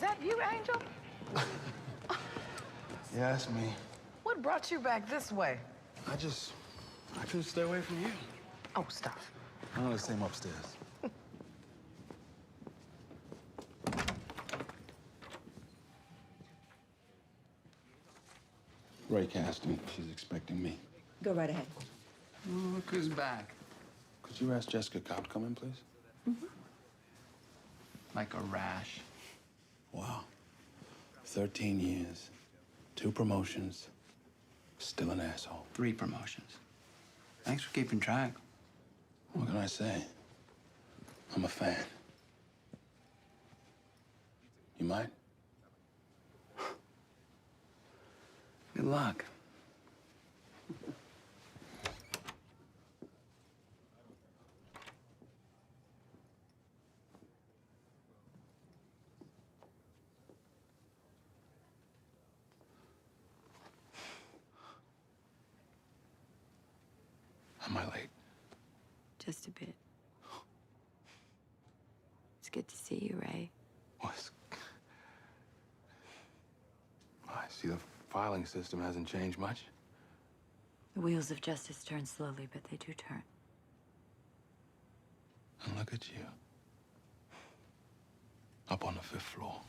that you, Angel? Yeah, that's me. What brought you back this way? I couldn't stay away from you. Oh, stop. I'm gonna stay upstairs. Ray Caston, she's expecting me. Go right ahead. Oh, look who's back. Could you ask Jessica Cobb to come in, please? Mm-hmm. Like a rash. Wow. 13 years, 2 promotions, still an asshole. 3 promotions. Thanks for keeping track. What can I say? I'm a fan. You mind? Good luck. Am I late? Just a bit. It's good to see you, Ray. What? I see the filing system hasn't changed much. The wheels of justice turn slowly, but they do turn. And look at you. Up on the 5th floor.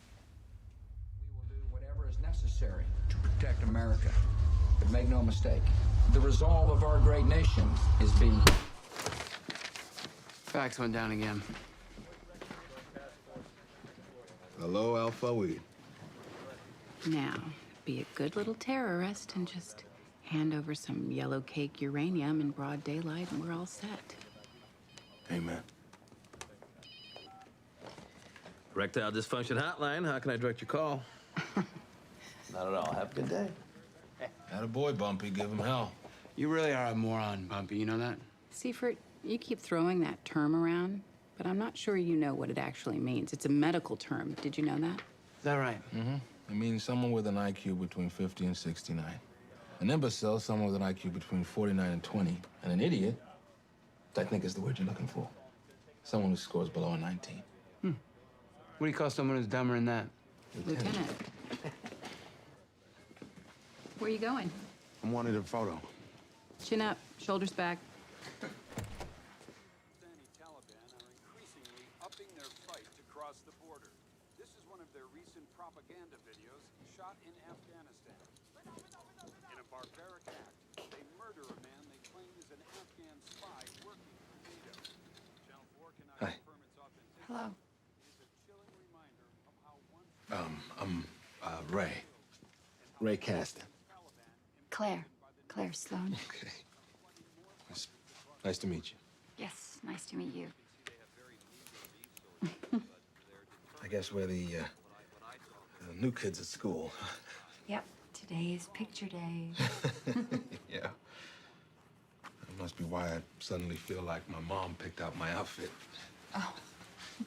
We will do whatever is necessary to protect America. But make no mistake, the resolve of our great nation is being... Fax went down again. Hello, Alpha Weed. Now, be a good little terrorist and just hand over some yellow cake uranium in broad daylight and we're all set. Amen. Erectile dysfunction hotline. How can I direct your call? Not at all. Have a good day. Attaboy, Bumpy. Give him hell. You really are a moron, Bumpy. You know that? Seifert, you keep throwing that term around, but I'm not sure you know what it actually means. It's a medical term. Did you know that? Is that right? Mm-hmm. It means someone with an IQ between 50 and 69. An imbecile, someone with an IQ between 49 and 20. And an idiot, I think is the word you're looking for. Someone who scores below a 19. What do you call someone who's dumber than that? Lieutenant. Where are you going? I'm wanted a photo. Chin up, shoulders back. Pakistani Taliban are increasingly upping their fight to cross the border. This is one of their recent propaganda videos shot in Afghanistan. In a barbaric act, they murder a man they claim is an Afghan spy working for NATO. Channel 4 cannot Hi. confirm its authenticity. Hello. It is a chilling reminder of how once I'm Ray. Ray Caston. Claire Sloan. Okay. Nice to meet you. Yes, nice to meet you. I guess we're the new kids at school. Yep, today is picture day. Yeah. That must be why I suddenly feel like my mom picked out my outfit. Oh.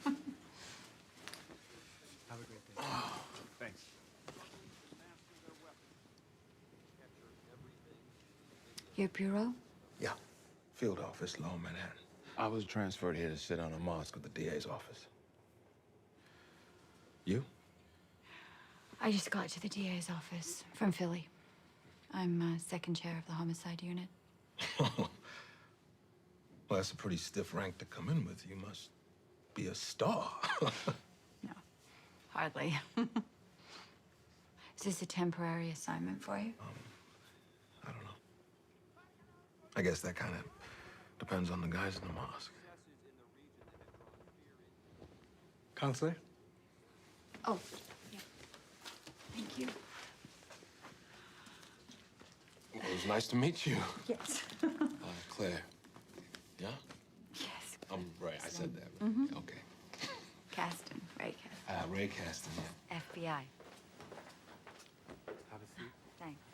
Have a great day. Thanks. Your bureau? Yeah. Field office, Lower Manhattan. I was transferred here to sit on a mosque at the DA's office. You? I just got to the DA's office from Philly. I'm second chair of the homicide unit. Well, that's a pretty stiff rank to come in with. You must be a star. No, hardly. Is this a temporary assignment for you? I don't know. I guess that kind of depends on the guys in the mosque. Counselor? Oh, yeah. Thank you. Well, it was nice to meet you. Yes. Claire. Yeah? Yes. I'm Ray. I said that. Right? Mm-hmm. Okay. Caston, Ray Caston. Ray Caston, yeah. FBI. Have a seat. Thanks.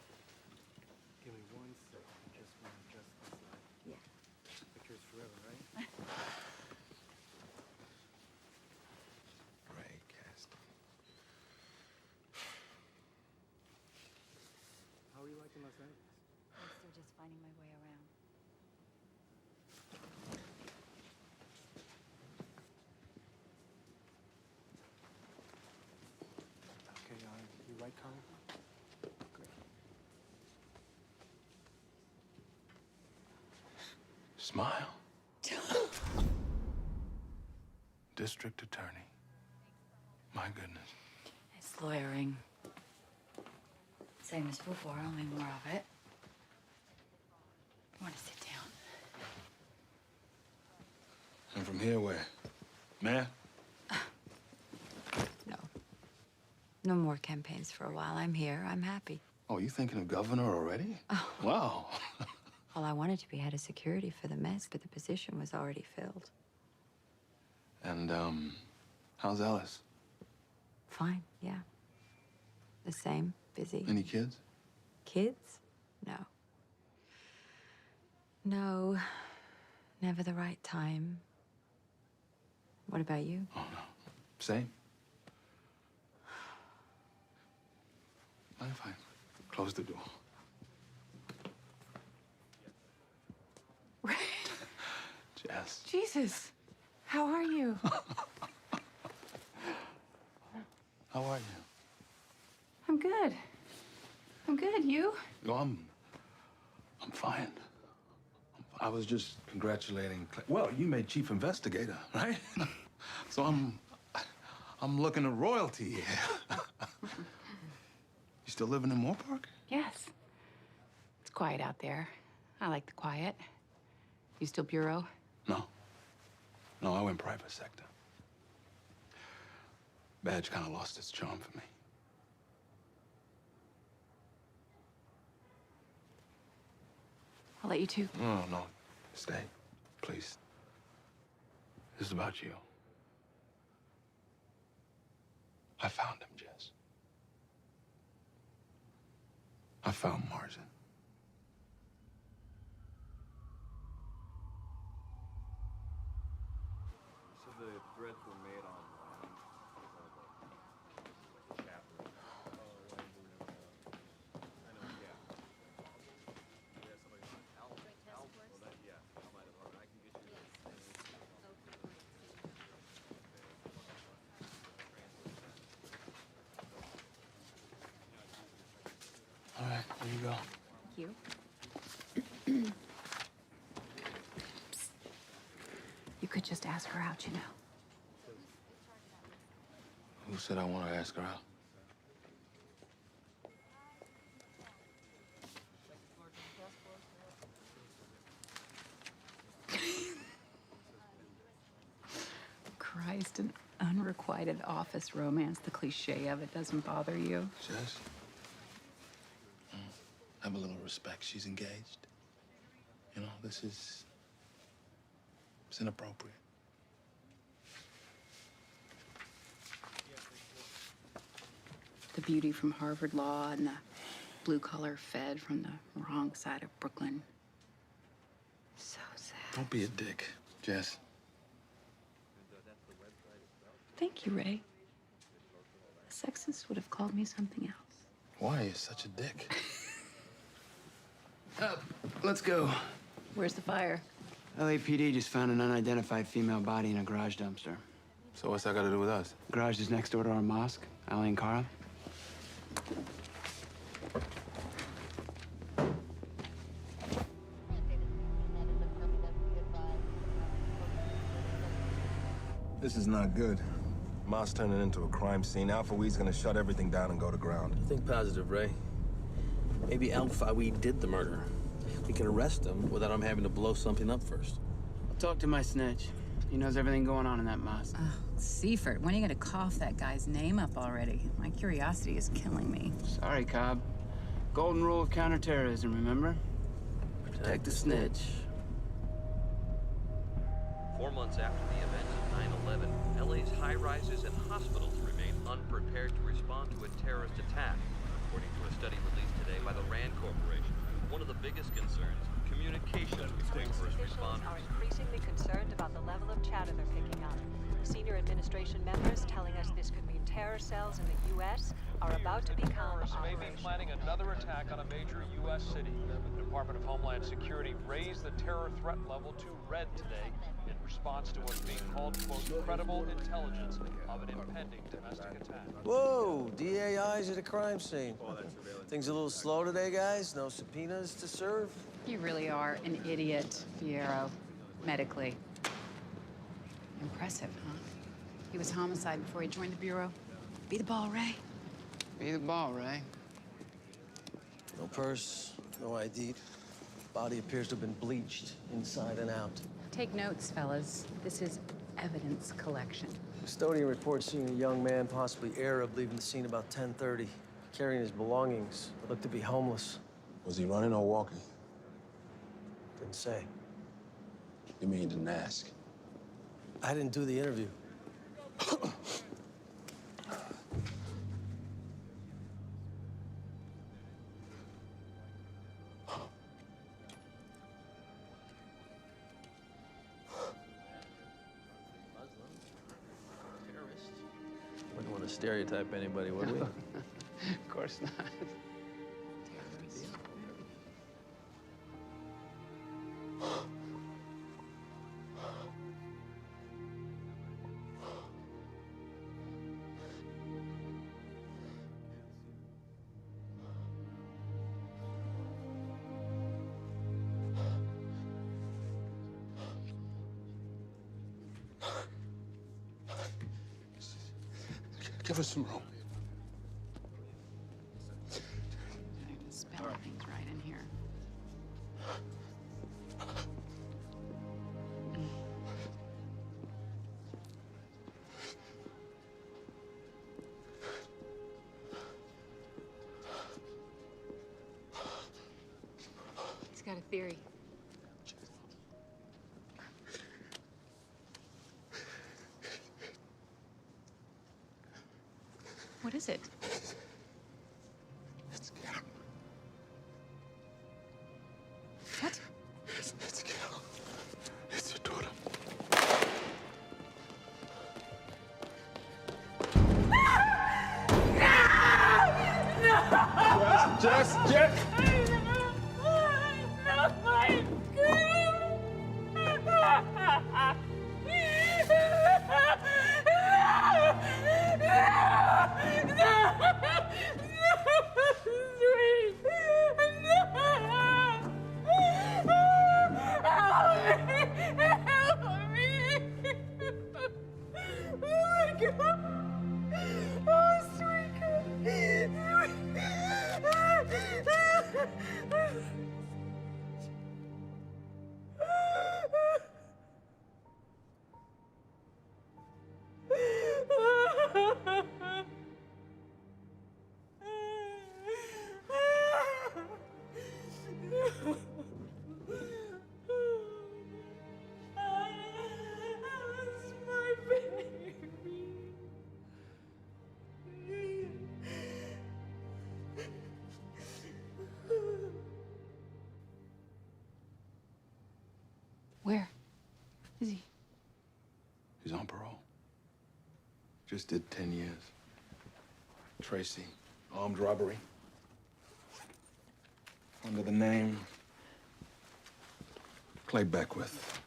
Give me 1 second. I just want to adjust this light. Yeah. Pictures forever, right? Ray Caston. How are you liking Los Angeles? I'm still just finding my way around. Smile. District attorney. My goodness. It's lawyering. Same as before, only more of it. You want to sit down? And from here, where? Mayor? No. No more campaigns for a while. I'm here. I'm happy. Oh, you thinking of governor already? Oh. Wow. Well, I wanted to be head of security for the mess, but the position was already filled. And, how's Alice? Fine, yeah. The same, busy. Any kids? Kids? No. No. Never the right time. What about you? Oh, no. Same. Mind if I close the door? Jess. Jesus, how are you? How are you? I'm good. I'm good. You? No, I'm fine. I was just congratulating. Well, you made chief investigator, right? So I'm looking at royalty here. You still living in Moore Park? Yes. It's quiet out there. I like the quiet. You still bureau? No. No, I went private sector. Badge kind of lost its charm for me. I'll let you two. No, no. Stay, please. This is about you. I found him, Jess. I found Martin. So the threads were made online. Like a chapter. I know, yeah. Yeah, somebody Al, well, that, yeah, I might have, I can get you All right, there you go. Thank you. Psst. You could just ask her out, you know. Who said I want to ask her out? Christ, an unrequited office romance. The cliche of it doesn't bother you. Jess? Have a little respect. She's engaged. You know, it's inappropriate. The beauty from Harvard Law and the blue-collar Fed from the wrong side of Brooklyn. So sad. Don't be a dick, Jess. Thank you, Ray. A sexist would have called me something else. Why are you such a dick? Let's go. Where's the fire? LAPD just found an unidentified female body in a garage dumpster. So what's that got to do with us? Garage is next door to our mosque. Ali and Cara. This is not good. Moss turning into a crime scene. Alpha Weed's gonna shut everything down and go to ground. Think positive, Ray. Maybe Alpha Weed did the murder. We can arrest him without him having to blow something up first. I'll talk to my snitch. He knows everything going on in that mosque. Seifert, when are you gonna cough that guy's name up already? My curiosity is killing me. Sorry, Cobb. Golden rule of counterterrorism, remember? Protect the snitch. 4 months after the events of 9/11, LA's high-rises and hospitals remain unprepared to respond to a terrorist attack, according to a study released today by the RAND Corporation. One of the biggest concerns, communication between first responders. Are increasingly concerned about the level of chatter they're picking up. Senior administration members telling us this could mean terror cells in the U.S. are about to become may be planning another attack on a major U.S. city. The Department of Homeland Security raised the terror threat level to red today in response to what's being called, quote, credible intelligence of an impending domestic attack. Whoa, DAI's at a crime scene. Things a little slow today, guys? No subpoenas to serve? You really are an idiot, Fiero. medically. Impressive, huh? He was homicide before he joined the Bureau. Be the ball, Ray. Be the ball, Ray. No purse, no ID. Body appears to have been bleached inside and out. Take notes, fellas. This is evidence collection. Custodian reports seeing a young man, possibly Arab, leaving the scene about 10:30, carrying his belongings. Looked to be homeless. Was he running or walking? Didn't say. You mean you didn't ask? I didn't do the interview. Wouldn't want to stereotype anybody, would we? Of course not. Give us some room. Spell things right in here. He's got a theory. What is it? It's Carol. What? It's Carol. It's your daughter. Jess! Where is he? He's on parole. Just did 10 years. Tracy, armed robbery. Under the name Clay Beckwith.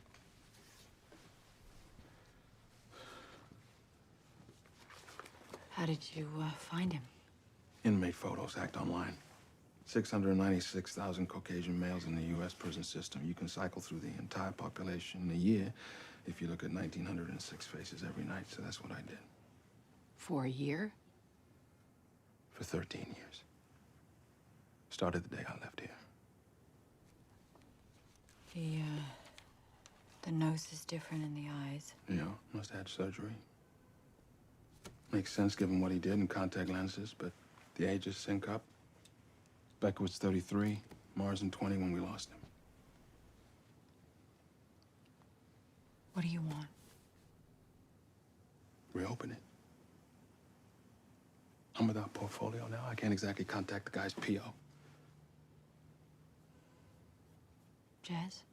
How did you find him? Inmate photos, act online. 696,000 Caucasian males in the U.S. prison system. You can cycle through the entire population in a year if you look at 1,906 faces every night. So that's what I did. For a year? For 13 years. Started the day I left here. The nose is different in the eyes. Yeah, must have had surgery. Makes sense given what he did in contact lenses, but the ages sync up. Beckwith's 33, Marsden 20 when we lost him. What do you want? Reopen it. I'm without portfolio now. I can't exactly contact the guy's P.O. Jazz?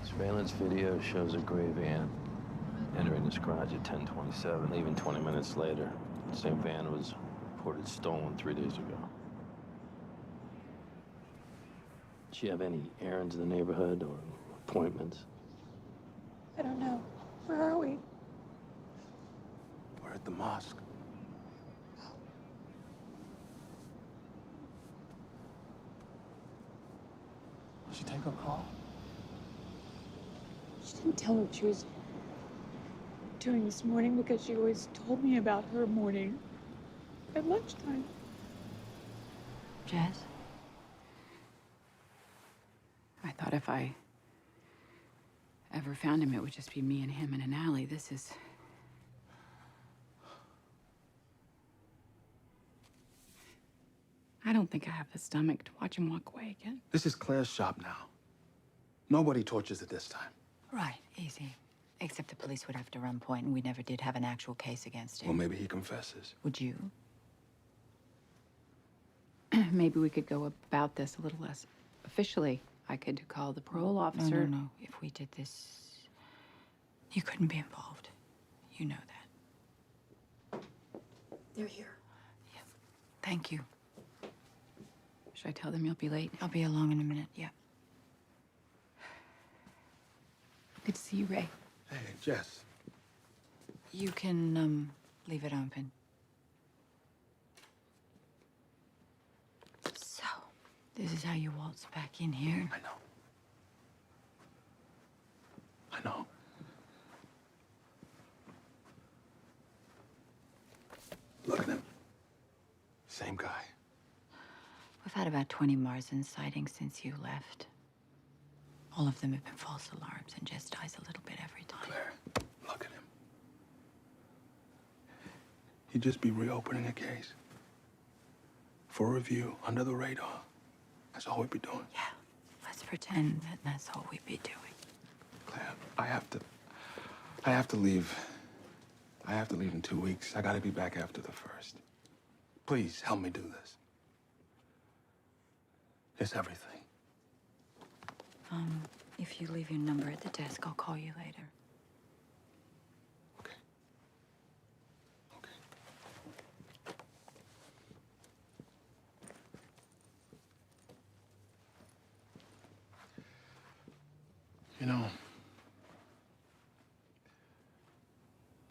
Surveillance video shows a gray van entering this garage at 10:27, leaving 20 minutes later. The same van was reported stolen 3 days ago. Did she have any errands in the neighborhood or appointments? I don't know. Where are we? We're at the mosque. Did she take her call? She didn't tell what she was doing this morning because she always told me about her morning at lunchtime. Jess? I thought if I ever found him, it would just be me and him in an alley. This is... I don't think I have the stomach to watch him walk away again. This is Claire's shop now. Nobody tortures at this time. Right, easy. Except the police would have to run point, and we never did have an actual case against him. Well, maybe he confesses. Would you? Maybe we could go about this a little less officially. I could call the parole officer. No. If we did this, you couldn't be involved. You know that. They're here. Yeah. Thank you. Should I tell them you'll be late? I'll be along in a minute, yeah. Good to see you, Ray. Hey, Jess. You can, leave it open. So, this is how you waltz back in here? I know. Look at him. Same guy. We've had about 20 Marsden sightings since you left. All of them have been false alarms, and Jess dies a little bit every time. Claire, look at him. He'd just be reopening a case. For review, under the radar. That's all we'd be doing. Yeah, let's pretend that that's all we'd be doing. Claire, I have to leave. I have to leave in 2 weeks. I gotta be back after the 1st. Please, help me do this. It's everything. If you leave your number at the desk, I'll call you later. Okay. You know,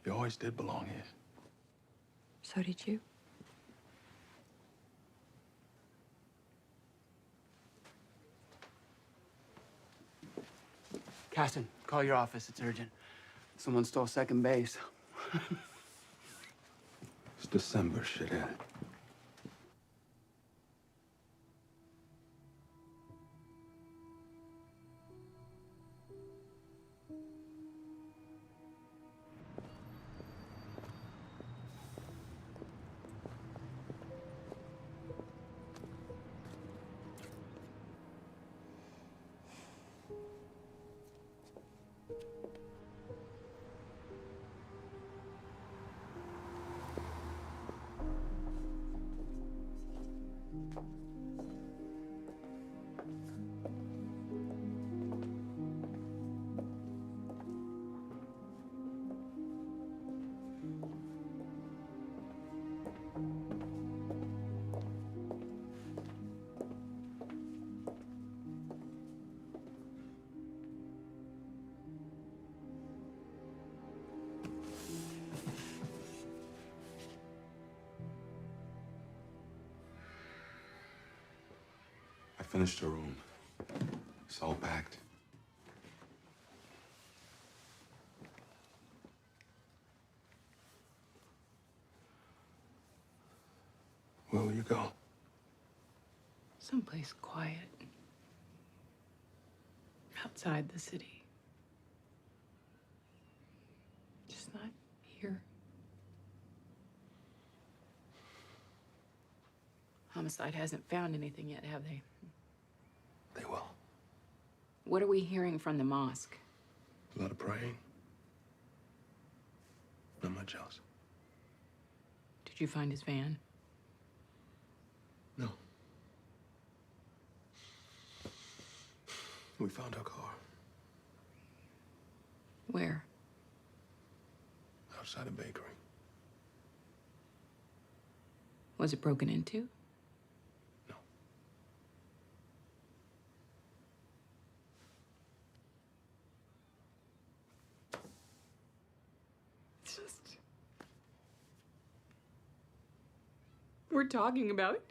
you always did belong here. So did you? Caston, call your office. It's urgent. Someone stole second base. It's December, shithead. I finished her room. It's all packed. Where will you go? Someplace quiet. Outside the city. Just not here. Homicide hasn't found anything yet, have they? They will. What are we hearing from the mosque? A lot of praying. Not much else. Did you find his van? No. We found her car. Where? Outside a bakery. Was it broken into? we're talking about.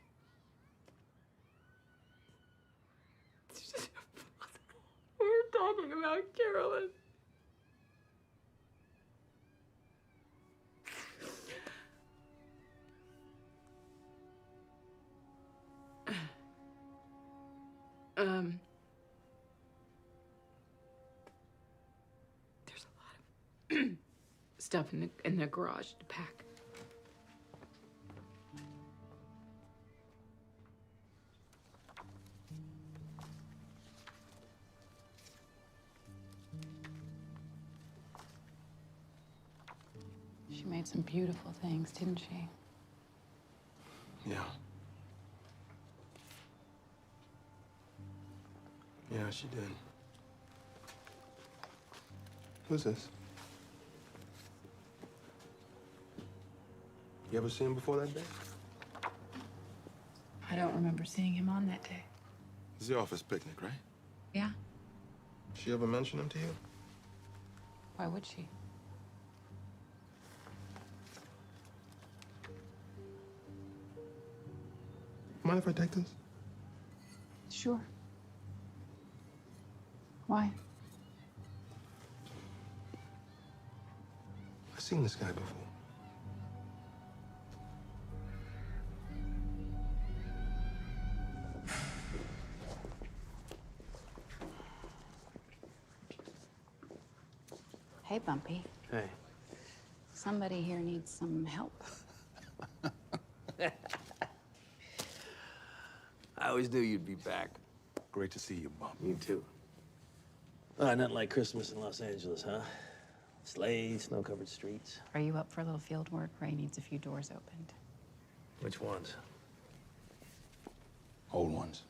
We're talking about Carolyn. There's a lot of stuff in the garage to pack. She made some beautiful things, didn't she? Yeah. Yeah, she did. Who's this? You ever seen him before that day? I don't remember seeing him on that day. It's the office picnic, right? Yeah? She ever mention him to you? Why would she? Mind if I take this? Sure. Why? I've seen this guy before. Hey, Bumpy. Hey. Somebody here needs some help. I always knew you'd be back. Great to see you, Bob. You too. Not like Christmas in Los Angeles, huh? Sleighs, snow-covered streets. Are you up for a little field work? Ray needs a few doors opened. Which ones? Old ones.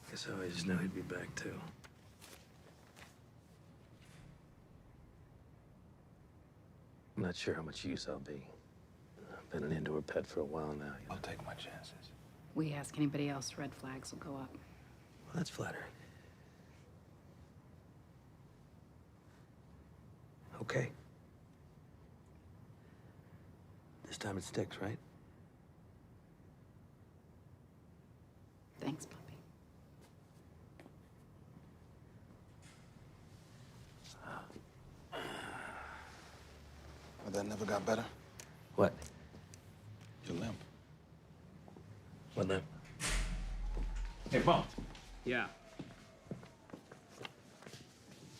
Guess I always knew he'd be back, too. I'm not sure how much use I'll be. I've been an indoor pet for a while now. I'll take my chances. We ask anybody else, red flags will go up. Well, that's flattering. Okay. This time it sticks, right? Thanks, Bumpy. But that never got better? What? Your limp. What limp? Hey, Bump. Yeah.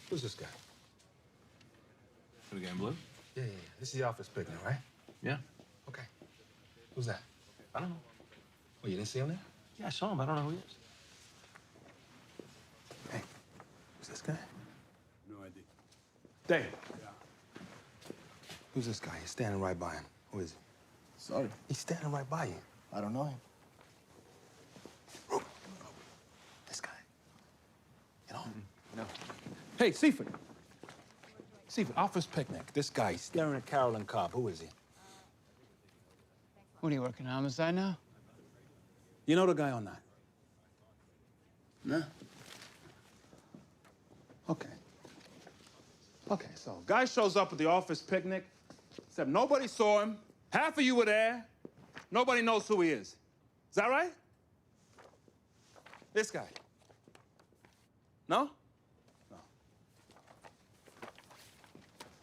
Who's this guy? The game blue? Yeah. This is the office picnic, right? Yeah. Okay. Who's that? I don't know. Oh, you didn't see him there? Yeah, I saw him. I don't know who he is. Hey, who's this guy? No idea. Dave. Yeah. Who's this guy? He's standing right by him. Who is he? Sorry. He's standing right by you. I don't know him. This guy. You know? No. Hey, Seaford. Seaford, office picnic. This guy staring at Carolyn Cobb. Who is he? What are you working on homicide now? You know the guy or not? No. Okay. Okay, so guy shows up at the office picnic, except nobody saw him. Half of you were there. Nobody knows who he is. Is that right? This guy. No? No.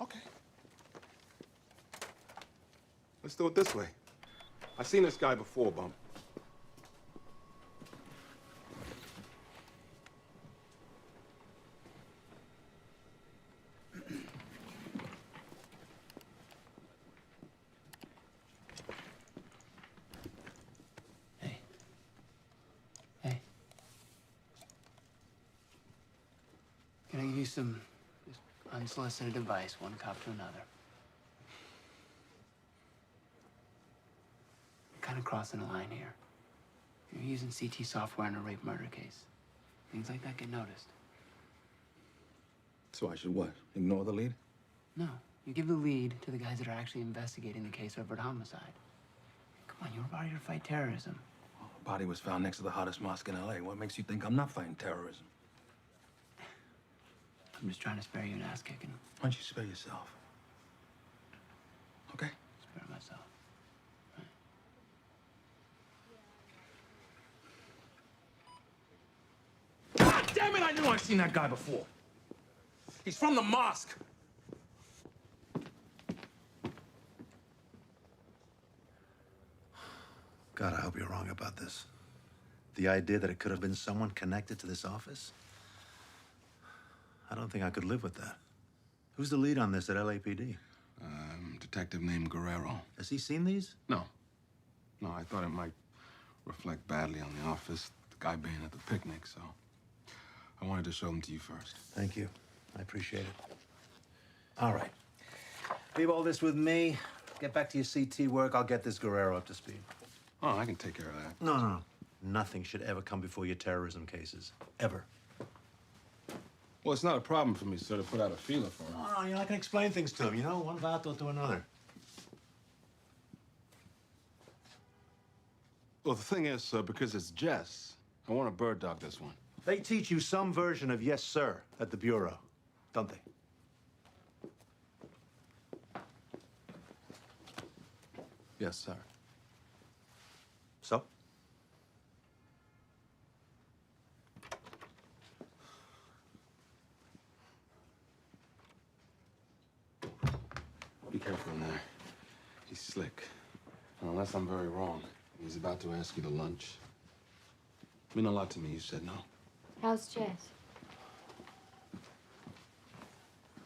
Okay. Let's do it this way. I've seen this guy before, Bump. Can I give you some just unsolicited advice, one cop to another? You're kind of crossing a line here. You're using CT software in a rape murder case. Things like that get noticed. So I should what? Ignore the lead? No, you give the lead to the guys that are actually investigating the case of overt homicide. Come on, you were brought here to fight terrorism. The body was found next to the hottest mosque in LA. What makes you think I'm not fighting terrorism? I'm just trying to spare you an ass kicking. Why don't you spare yourself? Okay? Spare myself. God damn it, I knew I'd seen that guy before. He's from the mosque. God, I hope you're wrong about this. The idea that it could have been someone connected to this office? I don't think I could live with that. Who's the lead on this at LAPD? Detective named Guerrero. Has he seen these? No. No, I thought it might reflect badly on the office, the guy being at the picnic, so I wanted to show them to you first. Thank you. I appreciate it. All right. Leave all this with me. Get back to your CT work. I'll get this Guerrero up to speed. Oh, I can take care of that. No. Nothing should ever come before your terrorism cases. Ever. Well, it's not a problem for me, sir, to put out a feeler for him. No, you know, I can explain things to him, you know, one vato to another. Well, the thing is, sir, because it's Jess, I want to bird dog this one. They teach you some version of yes, sir, at the Bureau, don't they? Yes, sir. So? Be careful in there. He's slick. And unless I'm very wrong, he's about to ask you to lunch. Mean a lot to me, you said no. How's Jess?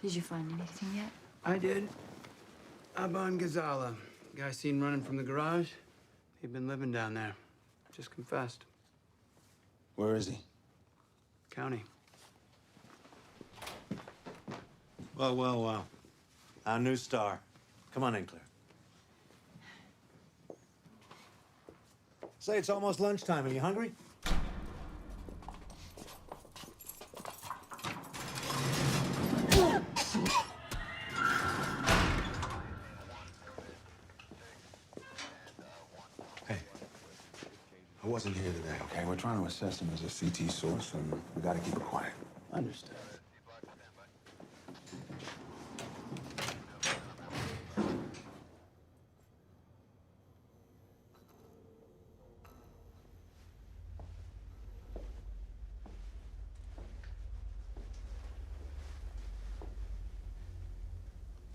Did you find anything yet? I did. Aban Ghazala, guy seen running from the garage. He'd been living down there. Just confessed. Where is he? County. Well. Our new star. Come on in, Claire. Say, it's almost lunchtime. Are you hungry? I wasn't here today, okay? We're trying to assess him as a CT source, and we gotta keep it quiet. Understood.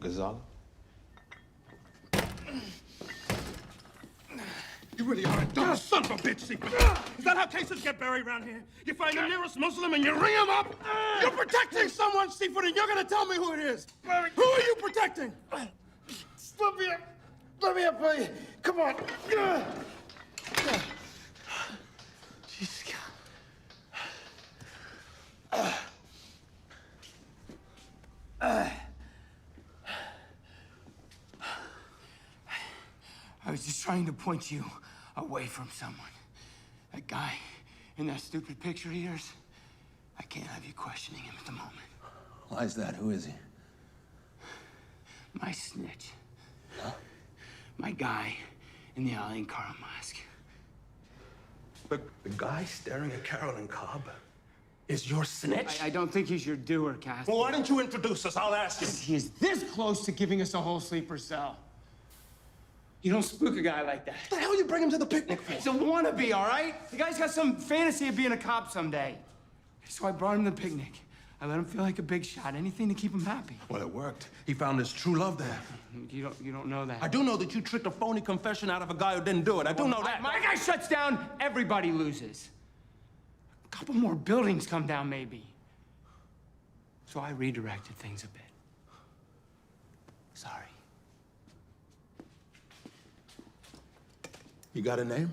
Ghazala? You really are a dumb son of a bitch, Secret. Is that how cases get buried around here? You find the nearest Muslim and you ring him up? You're protecting someone, Seafood, and you're gonna tell me who it is. Who are you protecting? Let me up, buddy. Come on. Jesus God. I was just trying to point you away from someone. That guy in that stupid picture of yours, I can't have you questioning him at the moment. Why is that? Who is he? My snitch. Huh? My guy in the Alain Carl mask. The guy staring at Carolyn Cobb is your snitch? I don't think he's your doer, Cass. Well, why didn't you introduce us? I'll ask you. He is this close to giving us a whole sleeper cell. You don't spook a guy like that. What the hell you bring him to the picnic for? He's a wannabe, all right? The guy's got some fantasy of being a cop someday. So I brought him to the picnic. I let him feel like a big shot, anything to keep him happy. Well, it worked. He found his true love there. You don't know that. I do know that you tricked a phony confession out of a guy who didn't do it. I do know that. My guy shuts down, everybody loses. A couple more buildings come down, maybe. So I redirected things a bit. Sorry. You got a name?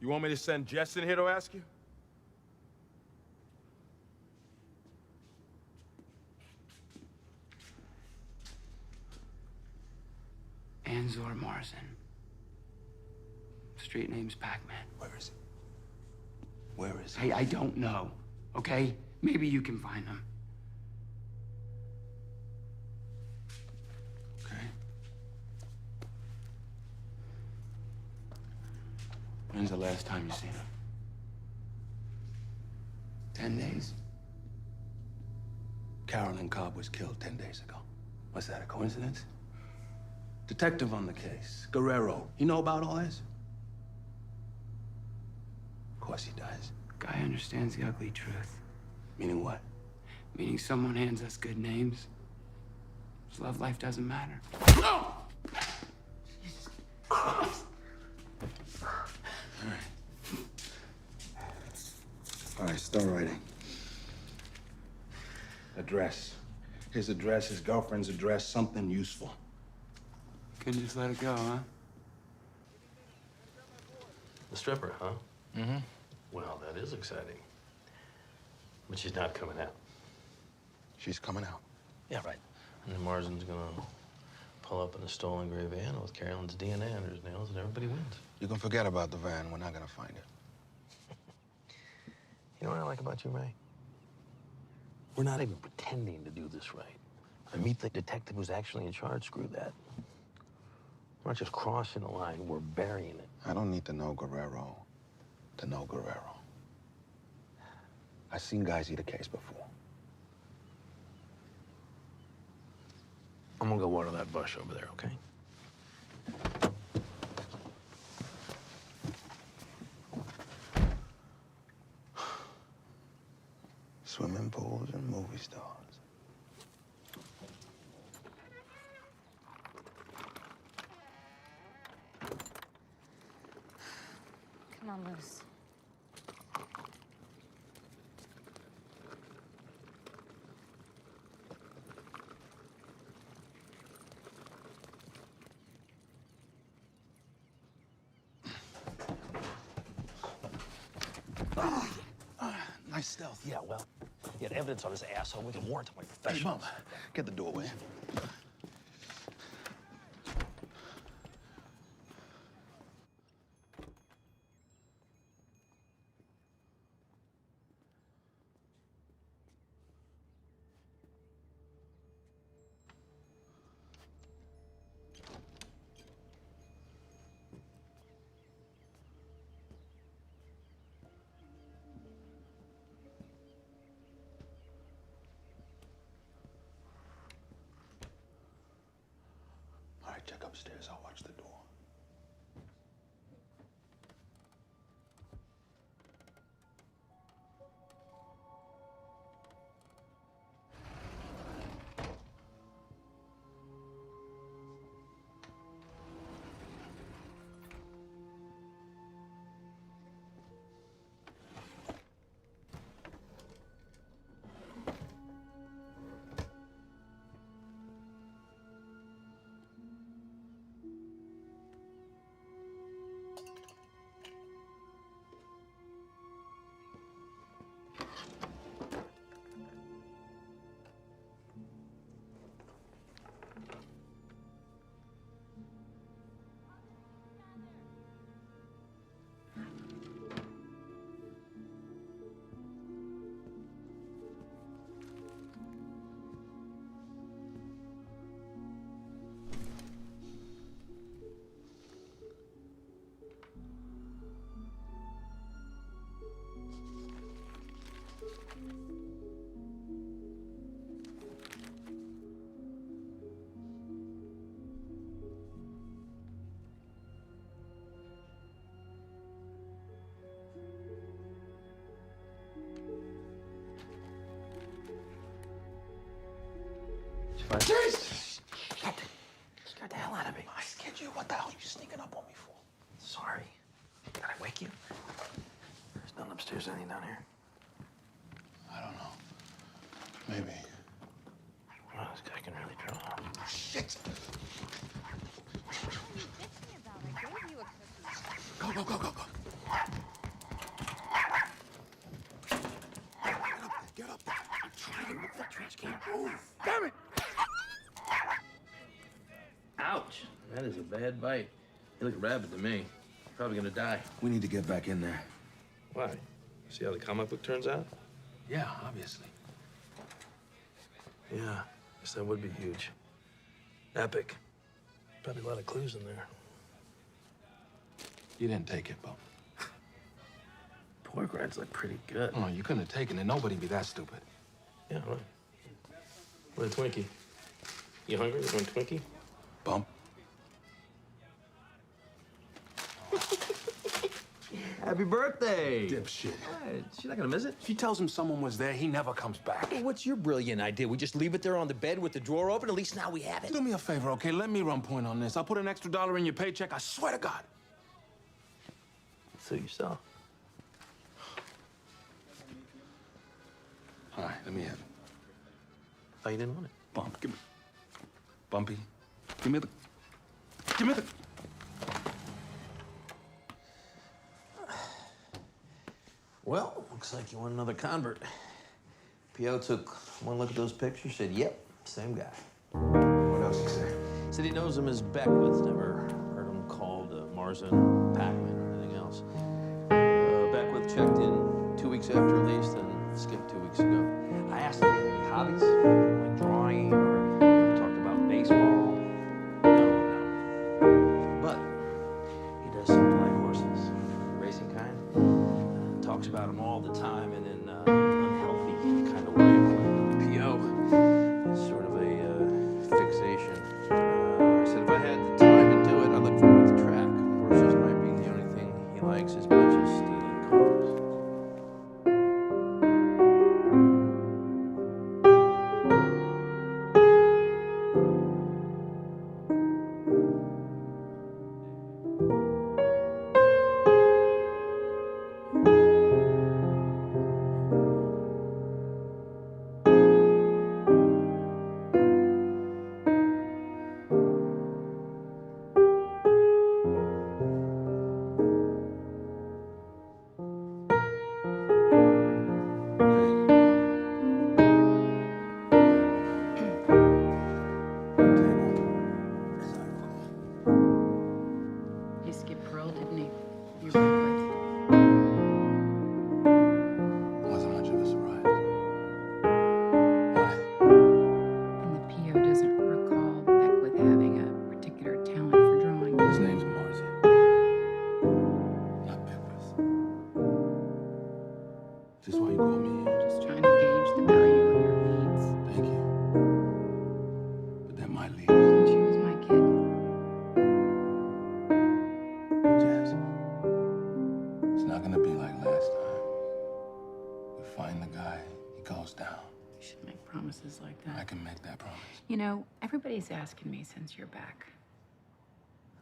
You want me to send Jess in here to ask you? Anzor Morrison. Street name's Pac-Man. Where is he? Where is he? Hey, I don't know, okay? Maybe you can find him. Okay. When's the last time you seen him? 10 days. Carolyn Cobb was killed 10 days ago. Was that a coincidence? Detective on the case, Guerrero. You know about all this? Of course he does. Guy understands the ugly truth. Meaning what? Meaning someone hands us good names. His love life doesn't matter. No! Jesus Christ. All right, start writing. Address. His address, his girlfriend's address, something useful. Couldn't just let it go, huh? The stripper, huh? Mm-hmm. Well, that is exciting. But she's not coming out. She's coming out. Yeah, right. And then Marsden's gonna pull up in a stolen gray van with Carolyn's DNA under his nails, and everybody wins. You can forget about the van. We're not gonna find it. You know what I like about you, Ray? We're not even pretending to do this right. I meet the detective who's actually in charge. Screw that. We're not just crossing the line, we're burying it. I don't need to know Guerrero to know Guerrero. I've seen guys eat a case before. I'm gonna go water that bush over there, okay? Swimming pools and movie stars. Come on, Luce. Nice stealth. Yeah, well, he had evidence on his asshole. We can warrant my Hey, professionals. Mom, get the door, will you? All right, check upstairs. I'll watch the door. Jesus! Scared the hell out of me. I scared you? What the hell are you sneaking up on me for? Sorry. Did I wake you? There's nothing upstairs, anything down here? I don't know. Maybe. Wow, this guy can really draw. Oh, shit! Go, go, go, go, go. Get up there. I'm trying to move that trash can. Move. Damn it! Ouch! That is a bad bite. You look rabid to me. Probably gonna die. We need to get back in there. Why? See how the comic book turns out? Yeah, obviously. Yeah, guess that would be huge. Epic. Probably a lot of clues in there. You didn't take it, Bo. Pork rinds look pretty good. Oh, you couldn't have taken it. Nobody be that stupid. Yeah, right. With a Twinkie. You hungry? You want a Twinkie? Bump. Happy birthday! Dipshit. She's not gonna miss it. She tells him someone was there, he never comes back. Well, what's your brilliant idea? We just leave it there on the bed with the drawer open? At least now we have it. Do me a favor, okay? Let me run point on this. I'll put an extra $1 in your paycheck, I swear to God. Suit yourself. All right, let me have it. Oh, you didn't want it? Bump, give me. Bumpy. Give me the. Well, looks like you want another convert. P.O. took one look at those pictures, said, yep, same guy. What else he say? Said he knows him as Beckwith. Never heard him called Marsden, Pac-Man, or anything else. Beckwith checked in 2 weeks after release, then skipped 2 weeks ago. I asked him if he had any hobbies, like drawing, or talked about baseball. No. But he does seem to like horses, racing kind. Talks about them all the time in an unhealthy kind of way, according to the P.O. It's sort of a fixation. I said if I had the time to do it, I'd look forward to the track. Horses might be the only thing he likes as much as stealing cars. He skipped parole, didn't he? You're Beckwith. Wasn't much of a surprise. And the P.O. doesn't recall Beckwith having a particular talent for drawing. His name's Marcy. Not Beckwith. Is this why you called me here? Just trying to gauge the value of your leads. Thank you. But they're my leads. And she was my kid. Jazz. It's not gonna be like last time. We find the guy, he goes down. You should make promises like that. I can make that promise. You know, everybody's asking me since you're back.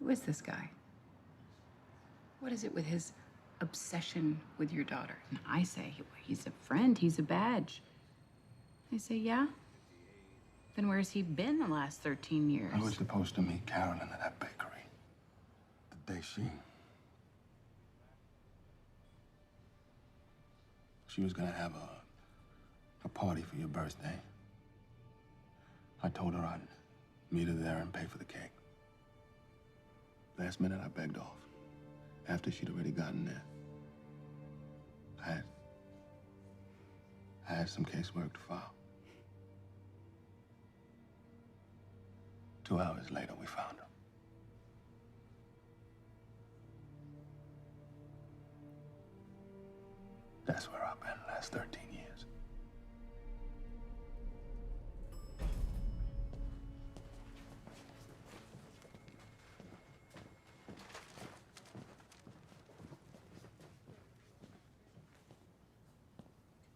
Who is this guy? What is it with his obsession with your daughter? And I say, he's a friend, he's a badge. They say, yeah? Then where's he been the last 13 years? I was supposed to meet Carolyn at that bakery. The day she was gonna have a party for your birthday. I told her I'd meet her there and pay for the cake. Last minute, I begged off. After she'd already gotten there. I had some casework to file. 2 hours later, we found her. That's where I've been the last 13 years.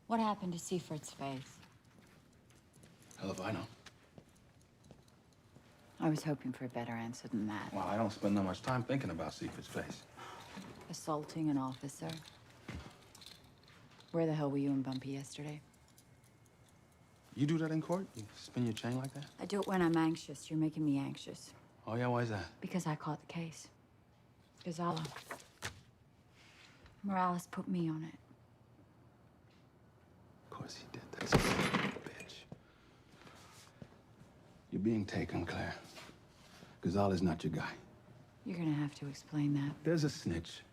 What happened to Seifert's face? Hell if I know. I was hoping for a better answer than that. Well, I don't spend that much time thinking about Seifert's face. Assaulting an officer. Where the hell were you and Bumpy yesterday? You do that in court? You spin your chain like that? I do it when I'm anxious. You're making me anxious. Oh, yeah? Why is that? Because I caught the case. Gonzalo. Morales put me on it. Of course he did. That's a bitch. You're being taken, Claire. Gonzalo's not your guy. You're gonna have to explain that. There's a snitch.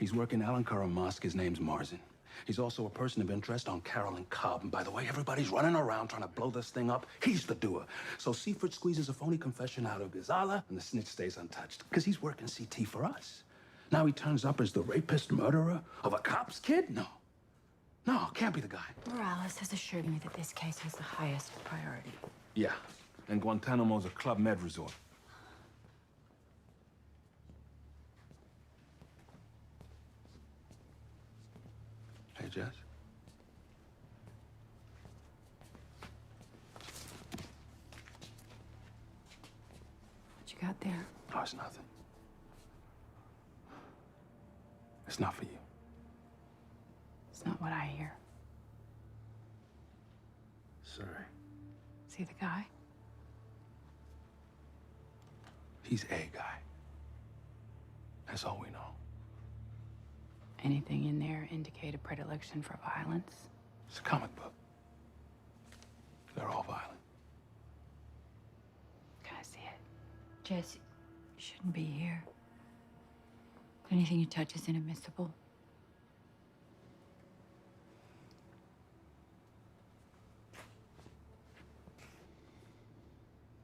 He's working Alankara Mosque. His name's Marsden. He's also a person of interest on Carolyn Cobb. And by the way, everybody's running around trying to blow this thing up. He's the doer. So Seifert squeezes a phony confession out of Gonzalo, and the snitch stays untouched. Because he's working CT for us. Now he turns up as the rapist murderer of a cop's kid? No. No, can't be the guy. Morales has assured me that this case has the highest priority. Yeah, and Guantanamo's a Club Med resort. Hey, Jess. What you got there? Oh, it's nothing. It's not for you. It's not what I hear. Sorry. See the guy? He's a guy. That's all we know. Anything in there indicate a predilection for violence? It's a comic book. They're all violent. Can I see it? Jess, you shouldn't be here. Anything you touch is inadmissible.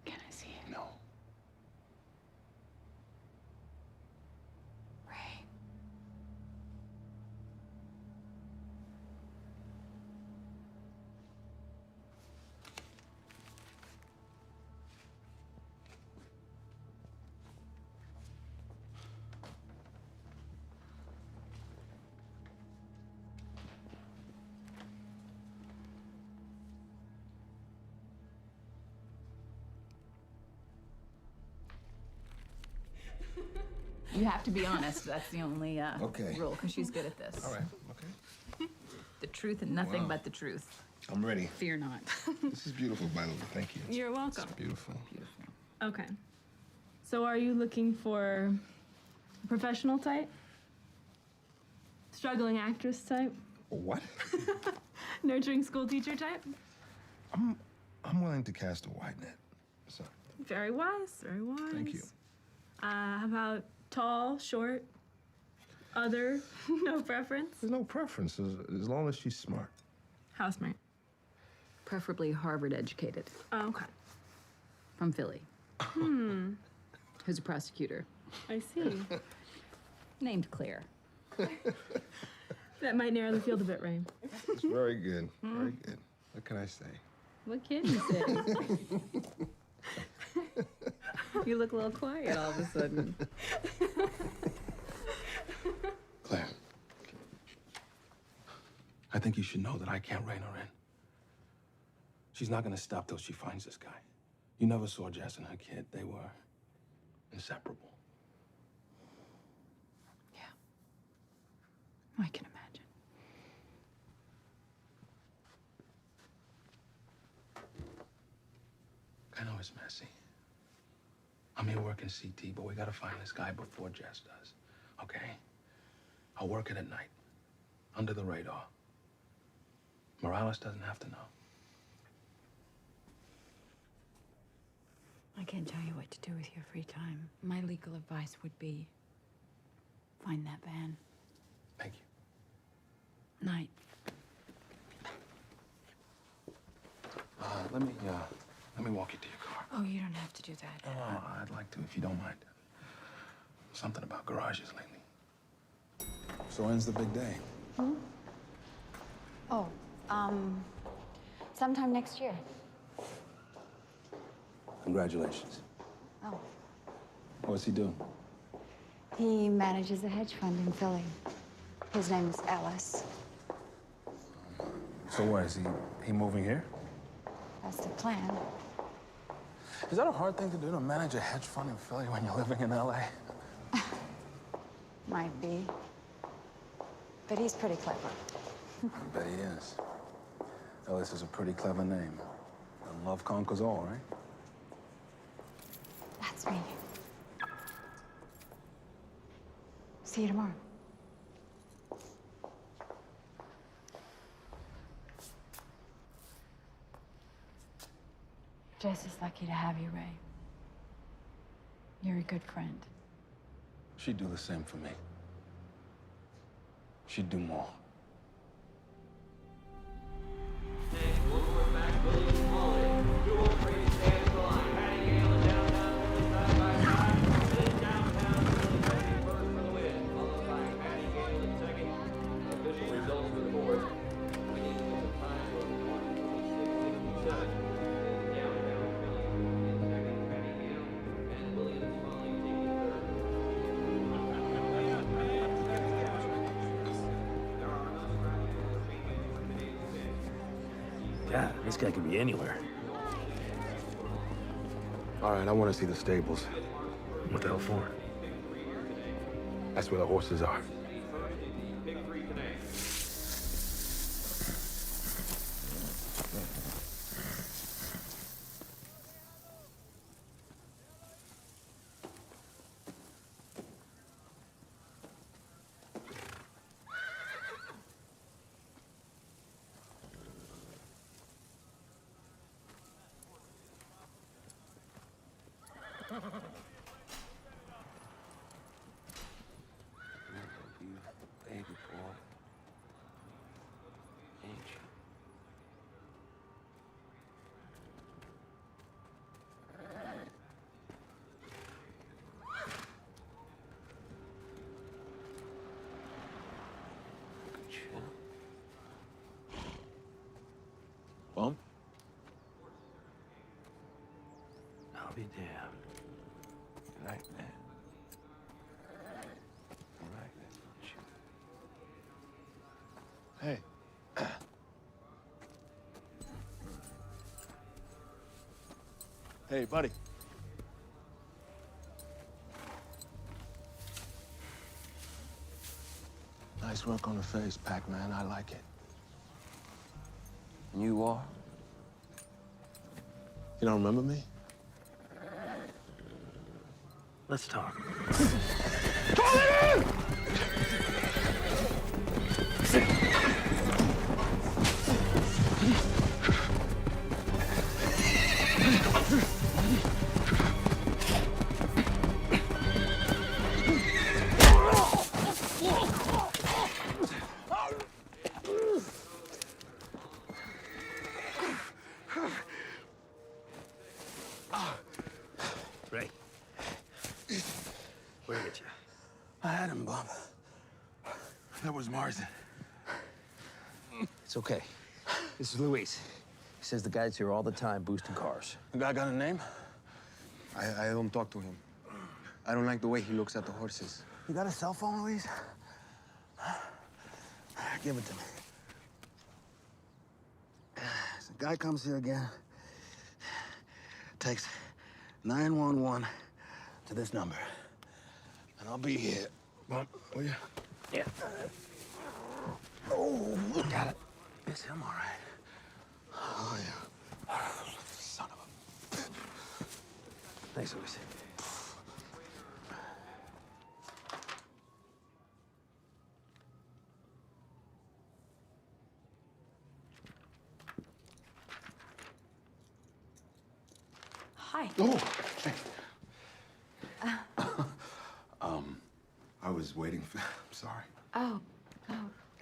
Can I see it? No. Ray. You have to be honest. That's the only Okay. rule, because she's good at this. All right, okay. The truth and nothing Wow. but the truth. I'm ready. Fear not. This is beautiful, by the way. Thank you. You're welcome. It's beautiful. Okay. So are you looking for a professional type? Struggling actress type? What? Nurturing school teacher type? I'm willing to cast a wide net. So, Very wise, very wise. thank you. How about tall, short, other, no preference? There's no preference as long as she's smart. How smart? Preferably Harvard educated. Oh, okay. From Philly. Hmm. Who's a prosecutor. I see. Named Claire. That might narrow the field a bit, Ray. It's very good. Very good. What can I say? What can you say? You look a little quiet all of a sudden. Claire. I think you should know that I can't rein her in. She's not gonna stop till she finds this guy. You never saw Jess and her kid. They were inseparable. I can imagine. I know it's messy. I'm here working CT, but we gotta find this guy before Jess does, okay? I'll work it at night, under the radar. Morales doesn't have to know. I can't tell you what to do with your free time. My legal advice would be find that van. Thank you. Night. Let me walk you to your car. Oh, you don't have to do that. Oh, I'd like to, if you don't mind. Something about garages lately. So when's the big day? Hmm? Oh, sometime next year. Congratulations. Oh. What's he doing? He manages a hedge fund in Philly. His name is Ellis. So what, is he moving here? That's the plan. Is that a hard thing to do, to manage a hedge fund in Philly when you're living in LA? Might be. But he's pretty clever. I bet he is. Ellis is a pretty clever name. And love conquers all, right? That's me. See you tomorrow. Jess is lucky to have you, Ray. You're a good friend. She'd do the same for me. She'd do more. God, this guy could be anywhere. All right, I want to see the stables. What the hell for? That's where the horses are. Bump? I'll be damned. Good night, man. All right. Hey. Hey, buddy. Nice work on the face, Pac-Man. I like it. And you are? You don't remember me? Let's talk. Ray. Where did you? I had him, Bob. That was Marsden. It's okay. This is Luis. He says the guy's here all the time boosting cars. The guy got a name? I don't talk to him. I don't like the way he looks at the horses. You got a cell phone, Luis? Give it to me. So the guy comes here again, takes 911 to this number, and I'll be here. Bump, will you? Yeah. Oh, got it. It's him, all right. Oh, yeah. Son of a... Thanks, Luis. Hi. Oh, I was waiting for... I'm sorry. Oh,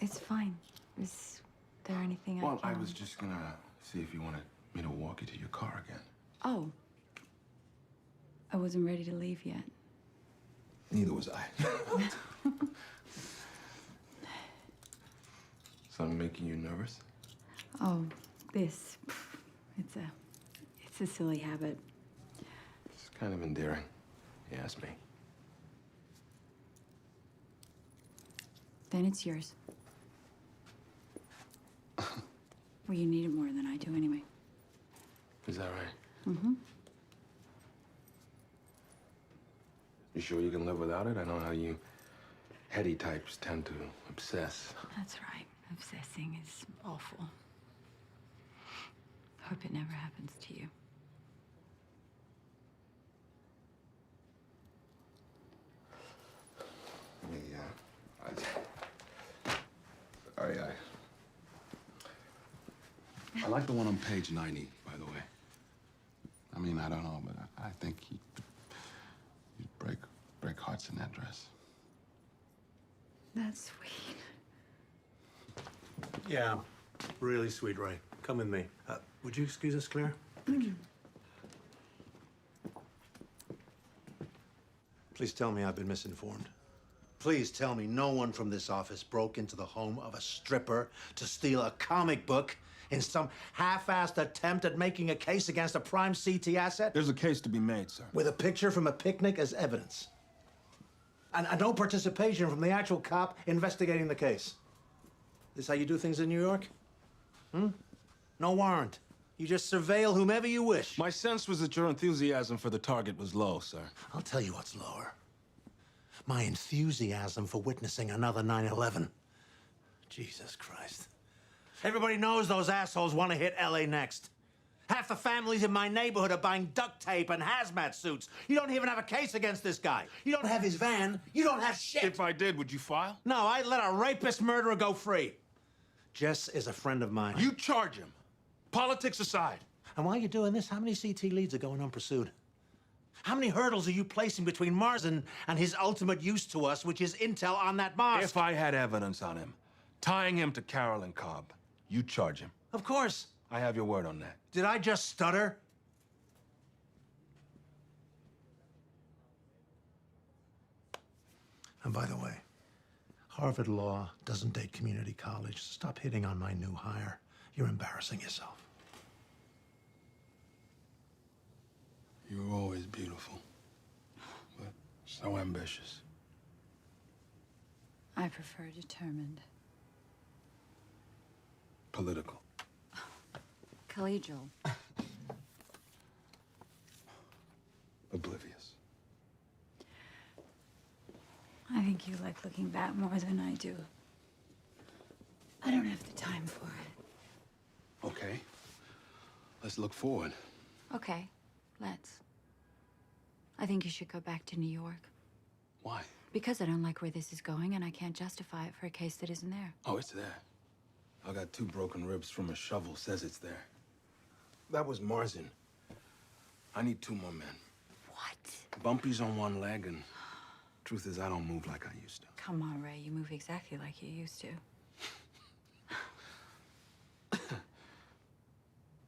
it's fine. Is there anything Well, I I can... was just gonna see if you wanted me to walk you to your car again. Oh. I wasn't ready to leave yet. Neither was I. Something making you nervous? Oh, this. It's a silly habit. It's kind of endearing, if you ask me. Then it's yours. Well, you need it more than I do anyway. Is that right? Mm-hmm. You sure you can live without it? I know how you heady types tend to obsess. That's right. Obsessing is awful. Hope it never happens to you. I like the one on page 90, by the way. I mean, I don't know, but I think you'd break hearts in that dress. That's sweet. Yeah, really sweet, Ray. Come with me. Would you excuse us, Claire? Please tell me I've been misinformed. Please tell me no one from this office broke into the home of a stripper to steal a comic book in some half-assed attempt at making a case against a prime CT asset? There's a case to be made, sir. With a picture from a picnic as evidence. And no participation from the actual cop investigating the case. This how you do things in New York? Hmm? No warrant. You just surveil whomever you wish. My sense was that your enthusiasm for the target was low, sir. I'll tell you what's lower. My enthusiasm for witnessing another 9/11. Jesus Christ. Everybody knows those assholes want to hit LA next. Half the families in my neighborhood are buying duct tape and hazmat suits. You don't even have a case against this guy. You don't have his van. You don't have shit. If I did, would you file? No, I'd let a rapist murderer go free. Jess is a friend of mine. You charge him. Politics aside. And while you're doing this, how many CT leads are going unpursued? How many hurdles are you placing between Marsden and his ultimate use to us, which is intel on that mosque? If I had evidence on him, tying him to Carolyn Cobb, you charge him. Of course. I have your word on that. Did I just stutter? And by the way, Harvard Law doesn't date community college. Stop hitting on my new hire. You're embarrassing yourself. You were always beautiful, but so ambitious. I prefer determined. Political. Collegial. Oblivious. I think you like looking back more than I do. I don't have the time for it. Okay. Let's look forward. Okay, let's. I think you should go back to New York. Why? Because I don't like where this is going, and I can't justify it for a case that isn't there. Oh, it's there. I got 2 broken ribs from a shovel. Says it's there. That was Marsden. I need 2 more men. What? Bumpy's on one leg, and truth is, I don't move like I used to. Come on, Ray. You move exactly like you used to.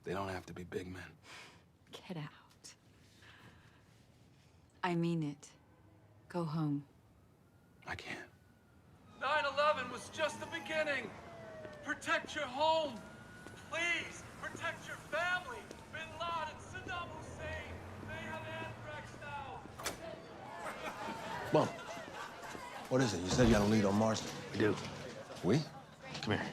They don't have to be big men. Get out. I mean it. Go home. I can't. 9/11 was just the beginning. Protect your home. Please, protect your family. Bin Laden, Saddam Hussein. They have anthrax now. Bump. What is it? You said you got a lead on Marsden. We do. We? Come here.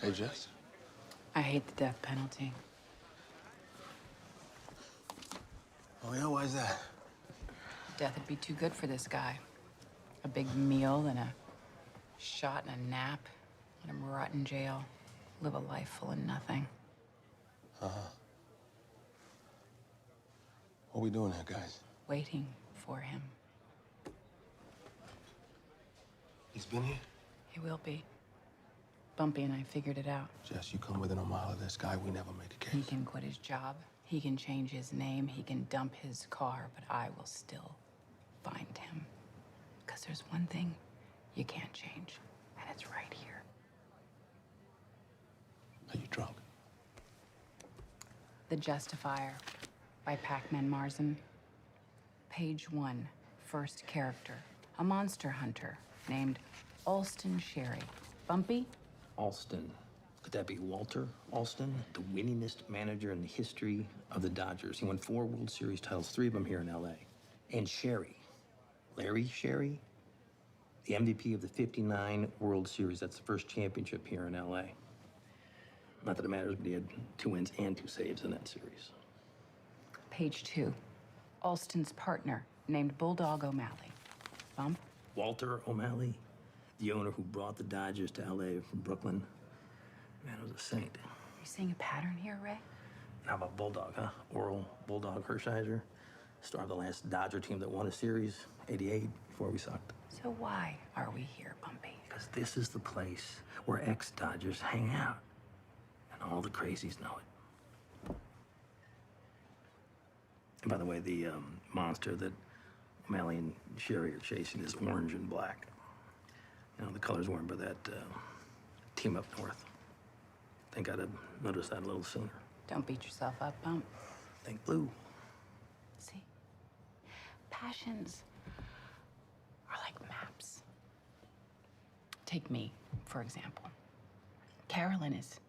Hey, Jess. I hate the death penalty. Oh, yeah? Why is that? Death would be too good for this guy. A big meal and a shot and a nap. Let him rot in jail. Live a life full of nothing. Uh-huh. What are we doing here, guys? Waiting for him. He's been here? He will be. Bumpy and I figured it out. Jess, you come within a mile of this guy, we never make a case. He can quit his job. He can change his name. He can dump his car, but I will still find him. Because there's one thing you can't change, and it's right here. Are you drunk? The Justifier by Pac-Man Marsden. Page 1, first character. A monster hunter named Alston Sherry. Bumpy? Alston. Could that be Walter Alston? The winningest manager in the history of the Dodgers. He won 4 World Series titles, 3 of them here in L.A. And Sherry. Larry Sherry? The MVP of the 59 World Series. That's the first championship here in L.A. Not that it matters, but he had 2 wins and 2 saves in that series. Page 2. Alston's partner, named Bulldog O'Malley. Bump? Walter O'Malley, the owner who brought the Dodgers to L.A. from Brooklyn. Man, was a saint. You seeing a pattern here, Ray? How about Bulldog, huh? Oral Bulldog Hershiser, star of the last Dodger team that won a series, 88, before we sucked. So why are we here, Bumpy? Because this is the place where ex-Dodgers hang out. And all the crazies know it. And by the way, the monster that O'Malley and Sherry are chasing is orange and black. Now, the colors worn by that team up north. Think I'd have noticed that a little sooner. Don't beat yourself up, Bump. Think blue. See? Passions are like maps. Take me, for example. Carolyn is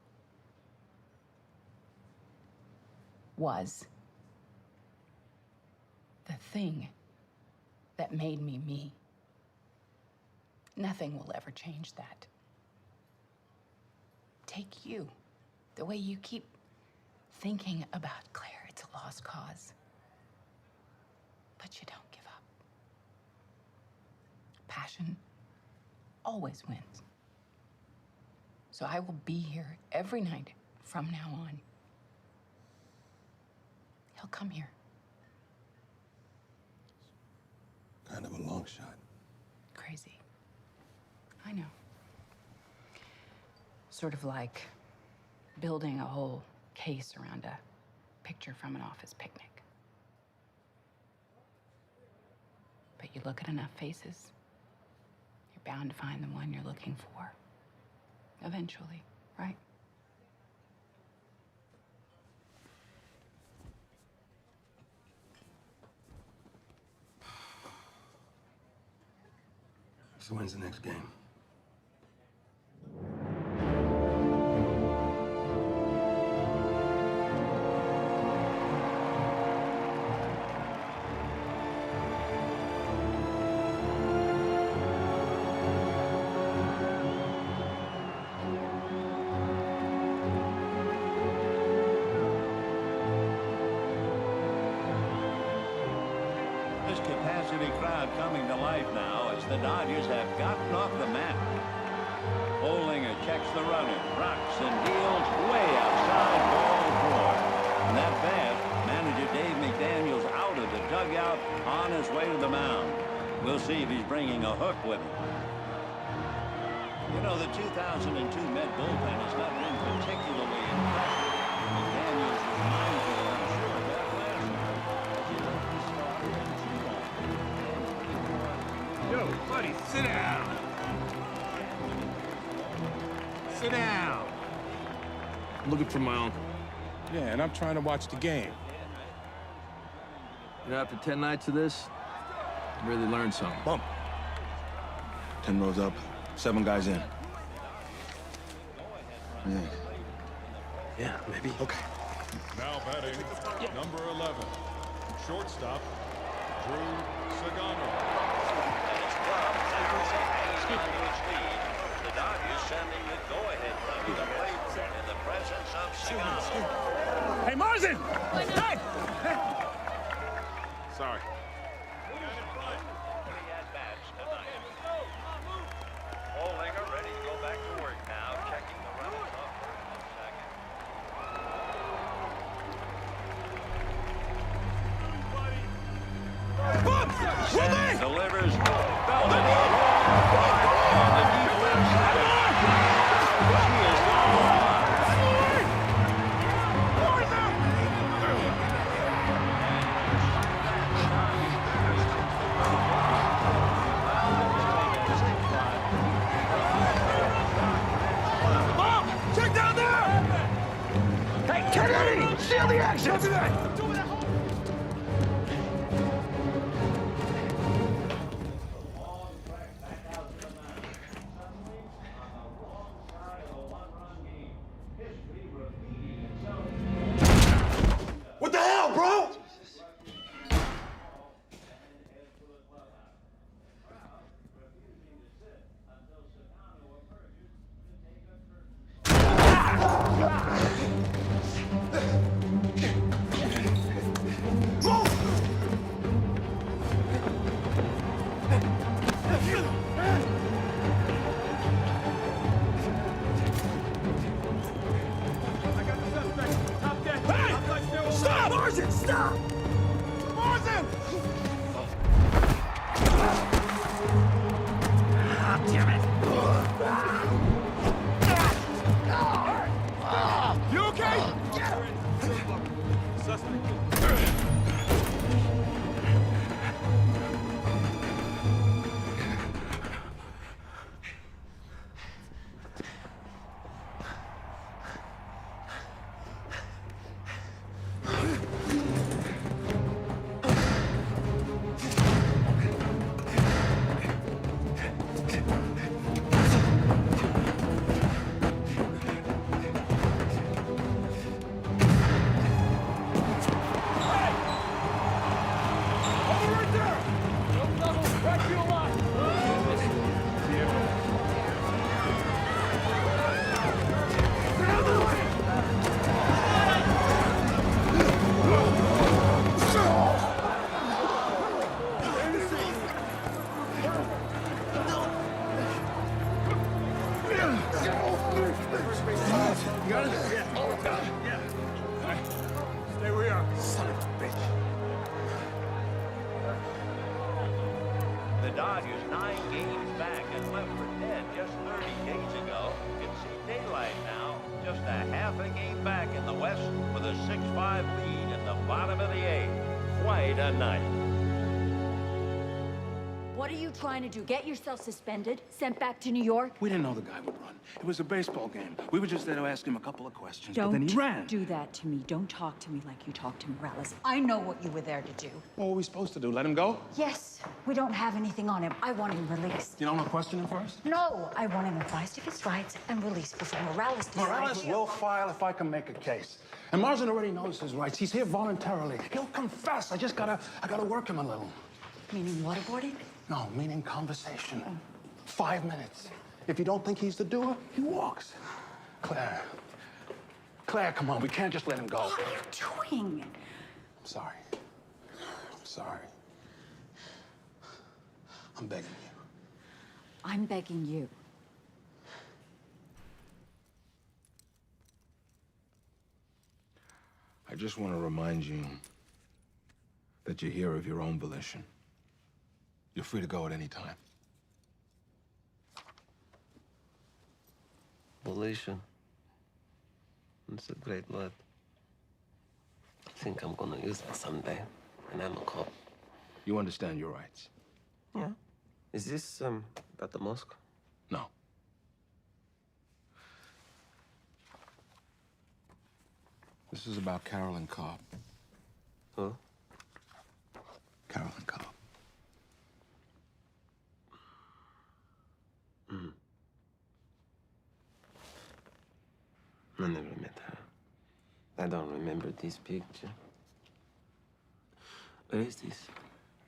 was the thing that made me me. Nothing will ever change that. Take you, the way you keep thinking about Claire, it's a lost cause. But you don't give up. Passion always wins. So I will be here every night from now on. He'll come here. Kind of a long shot. Crazy. I know. Sort of like building a whole case around a picture from an office picnic. But you look at enough faces, you're bound to find the one you're looking for. Eventually, right? So when's the next game? This capacity crowd coming to life now as the Dodgers have gotten off the mat. Hollinger checks the runner, rocks and deals way outside ball four. And that bat, manager Dave McDaniel's out of the dugout on his way to the mound. We'll see if he's bringing a hook with him. You know, the 2002 Met bullpen has not been particularly impressive. McDaniels was mindful, I'm sure, of that last night as he left the starter and Yo, buddy, sit down. Sit down. Looking for my uncle. Yeah, and I'm trying to watch the game. You know, after 10 nights of this, I really learned something. Bump. 10 rows up, 7 guys in. Yeah, maybe. Okay. Now batting, number 11, shortstop, Drew Sagano. The Dodgers sending the go-ahead run to the plate in the presence of Sagano. Hey, Marzin! Hey! Sorry. Hollinger ready to go back to work now, checking the runners off first and second. Delivers. Belted in. On the deep left side. She is gone. Check down there! Hey, Kennedy! Seal the action! Copy that! What the hell, bro? Stop! Marzin, stop! Marzin! Ah, damn it! You okay? that night. What are you trying to do? Get yourself suspended? Sent back to New York? We didn't know the guy would run. It was a baseball game. We were just there to ask him a couple of questions, but Don't then he ran. do that to me. Don't talk to me like you talk to Morales. I know what you were there to do. What were we supposed to do? Let him go? Yes, we don't have anything on him. I want him released. You don't want to question him first? No, I want him advised of his rights and released before Morales decides. Morales will file if I can make a case. And Marsden already knows his rights. He's here voluntarily. He'll confess. I gotta work him a little. Meaning waterboarding? No, meaning conversation. 5 minutes. If you don't think he's the doer, he walks. Claire. Claire, come on. We can't just let him go. What are you doing? I'm sorry. I'm sorry. I'm begging you. I'm begging you. I just want to remind you that you're here of your own volition. You're free to go at any time. Volition. It's a great word. I think I'm gonna use that someday, and I'm a cop. You understand your rights? Yeah. Is this, at the mosque? No. This is about Carolyn Cobb. Who? Carolyn Cobb. I never met her. I don't remember this picture. Where is this?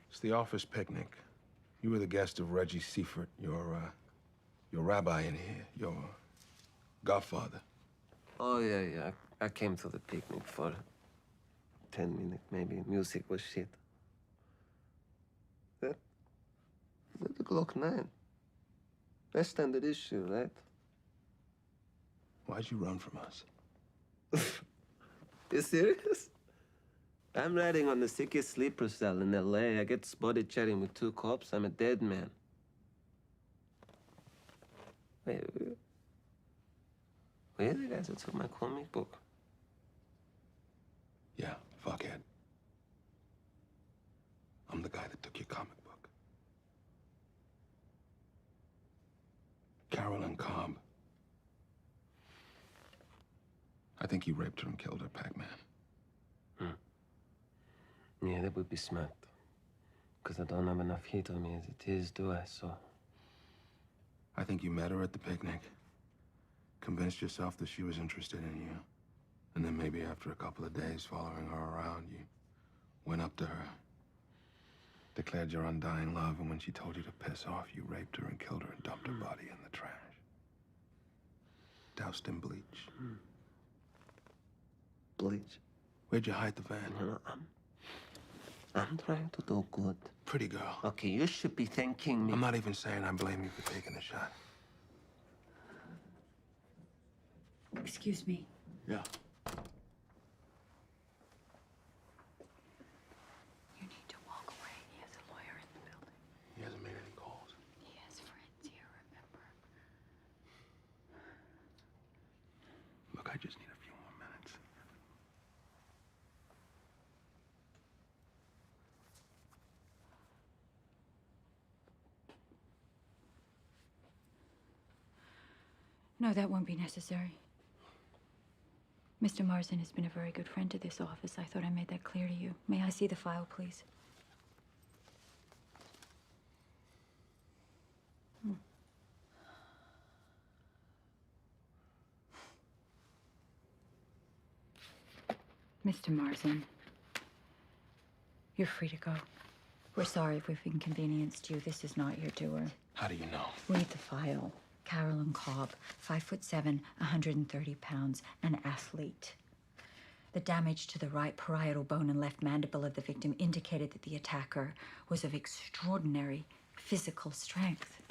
It's the office picnic. You were the guest of Reggie Seifert, your rabbi in here, your godfather. Oh, yeah. I came to the picnic for 10 minutes, maybe. Music was shit. That the Glock 9. That's standard issue, right? Why'd you run from us? You serious? I'm riding on the sickest sleeper cell in LA. I get spotted chatting with 2 cops. I'm a dead man. Wait. Where are the guys that took my comic book? Yeah, fuckhead. I'm the guy that took your comic book. Carolyn Cobb. I think you raped her and killed her, Pac-Man. Yeah, that would be smart. Because I don't have enough heat on me as it is, do I? So. I think you met her at the picnic, convinced yourself that she was interested in you, and then maybe after a couple of days following her around, you went up to her, declared your undying love, and when she told you to piss off, you raped her and killed her and dumped her body in the trash. Doused in bleach. Bleach? Where'd you hide the van? I'm trying to do good. Pretty girl. Okay, you should be thanking me. I'm not even saying I blame you for taking the shot. Excuse me. Yeah. You need to walk away. He has a lawyer in the building. He hasn't made any calls. He has friends here, remember? Look, I just need a few more minutes. No, that won't be necessary. Mr. Marsden has been a very good friend to this office. I thought I made that clear to you. May I see the file, please? Mr. Marsden, you're free to go. We're sorry if we've inconvenienced you. This is not your doer. How do you know? Read the file. Carolyn Cobb, 5'7", 130 pounds, an athlete. The damage to the right parietal bone and left mandible of the victim indicated that the attacker was of extraordinary physical strength.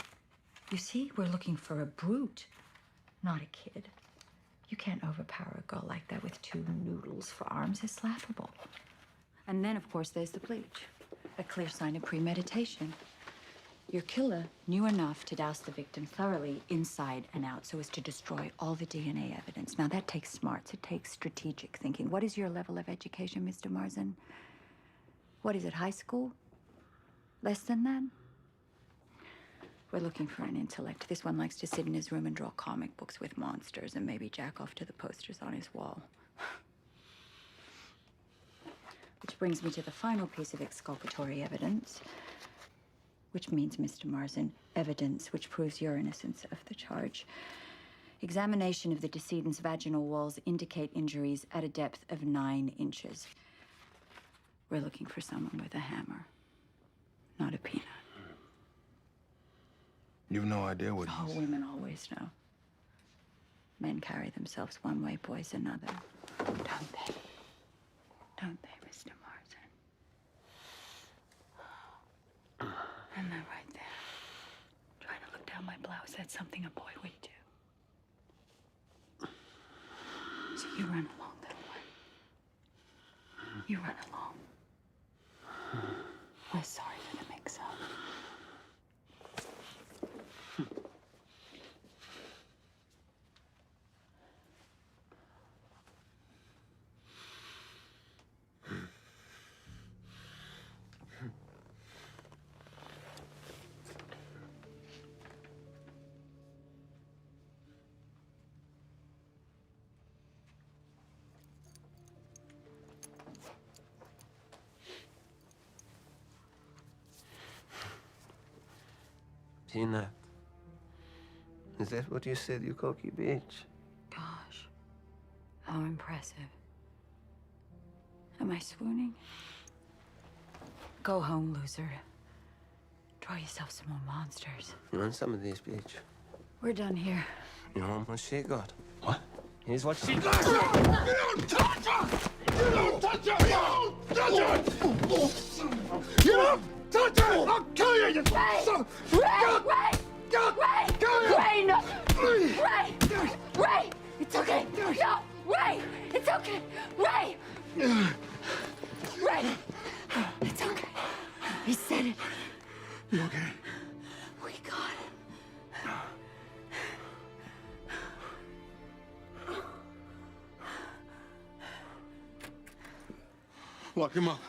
You see, we're looking for a brute, not a kid. You can't overpower a girl like that with 2 noodles for arms. It's laughable. And then, of course, there's the bleach. A clear sign of premeditation. Your killer knew enough to douse the victim thoroughly inside and out so as to destroy all the DNA evidence. Now, that takes smarts. It takes strategic thinking. What is your level of education, Mr. Marsden? What is it, high school? Less than that? We're looking for an intellect. This one likes to sit in his room and draw comic books with monsters and maybe jack off to the posters on his wall. Which brings me to the final piece of exculpatory evidence, which means, Mr. Marsden, evidence which proves your innocence of the charge. Examination of the decedent's vaginal walls indicate injuries at a depth of 9 inches. We're looking for someone with a hammer, not a peanut. You've no idea what Oh, women always know. Men carry themselves one way, boys another. Don't they? Don't they, Mr. Marsden? And that right there, trying to look down my blouse, that's something a boy would do. So you run along, little one. You run along. We're sorry for the mix-up. Peanut. Is that what you said, you cocky bitch? Gosh, how impressive. Am I swooning? Go home, loser. Draw yourself some more monsters. You want some of these, bitch? We're done here. You know what she got? What? Here's what she got. You don't touch her! You don't touch her! You don't touch her! You don't touch her! I'll kill you, you son! Ray! No! Ray! It's okay! No! Ray! It's okay! Ray! Ray! It's okay. He said it. You okay? We got him. Lock him up.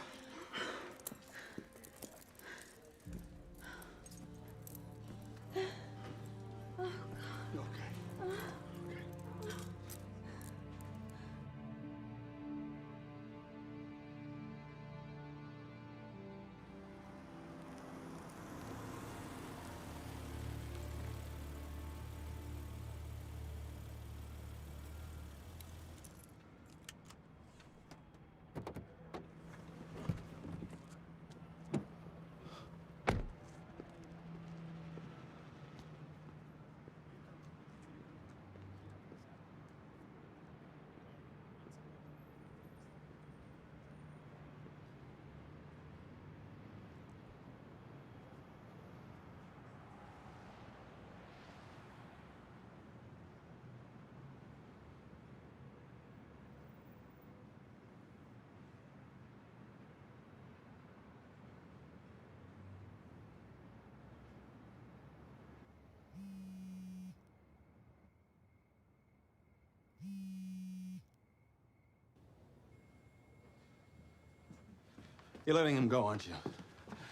You're letting him go, aren't you?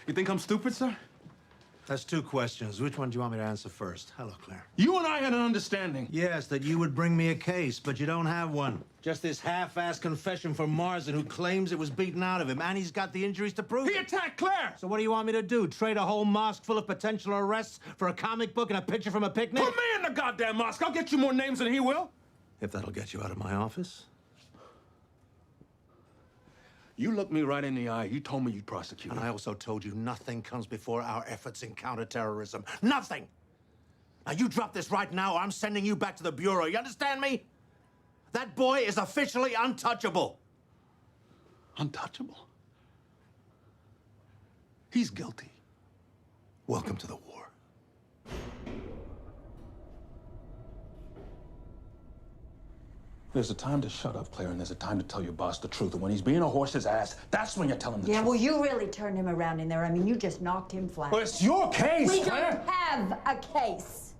You think I'm stupid, sir? That's 2 questions. Which one do you want me to answer first? Hello, Claire. You and I had an understanding. Yes, that you would bring me a case, but you don't have one. Just this half-assed confession from Marsden, who claims it was beaten out of him, and he's got the injuries to prove it. He attacked Claire! So what do you want me to do? Trade a whole mosque full of potential arrests for a comic book and a picture from a picnic? Put me in the goddamn mosque. I'll get you more names than he will. If that'll get you out of my office. You looked me right in the eye. You told me you'd prosecute And him. I also told you nothing comes before our efforts in counterterrorism. Nothing! Now, you drop this right now, or I'm sending you back to the Bureau. You understand me? That boy is officially untouchable. Untouchable? He's guilty. Welcome to the war. There's a time to shut up, Claire, and there's a time to tell your boss the truth. And when he's being a horse's ass, that's when you tell him the Yeah, truth. well, you really turned him around in there. I mean, you just knocked him flat. Well, it's your case, We Claire. don't have a case.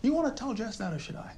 You want to tell Jess that, or should I?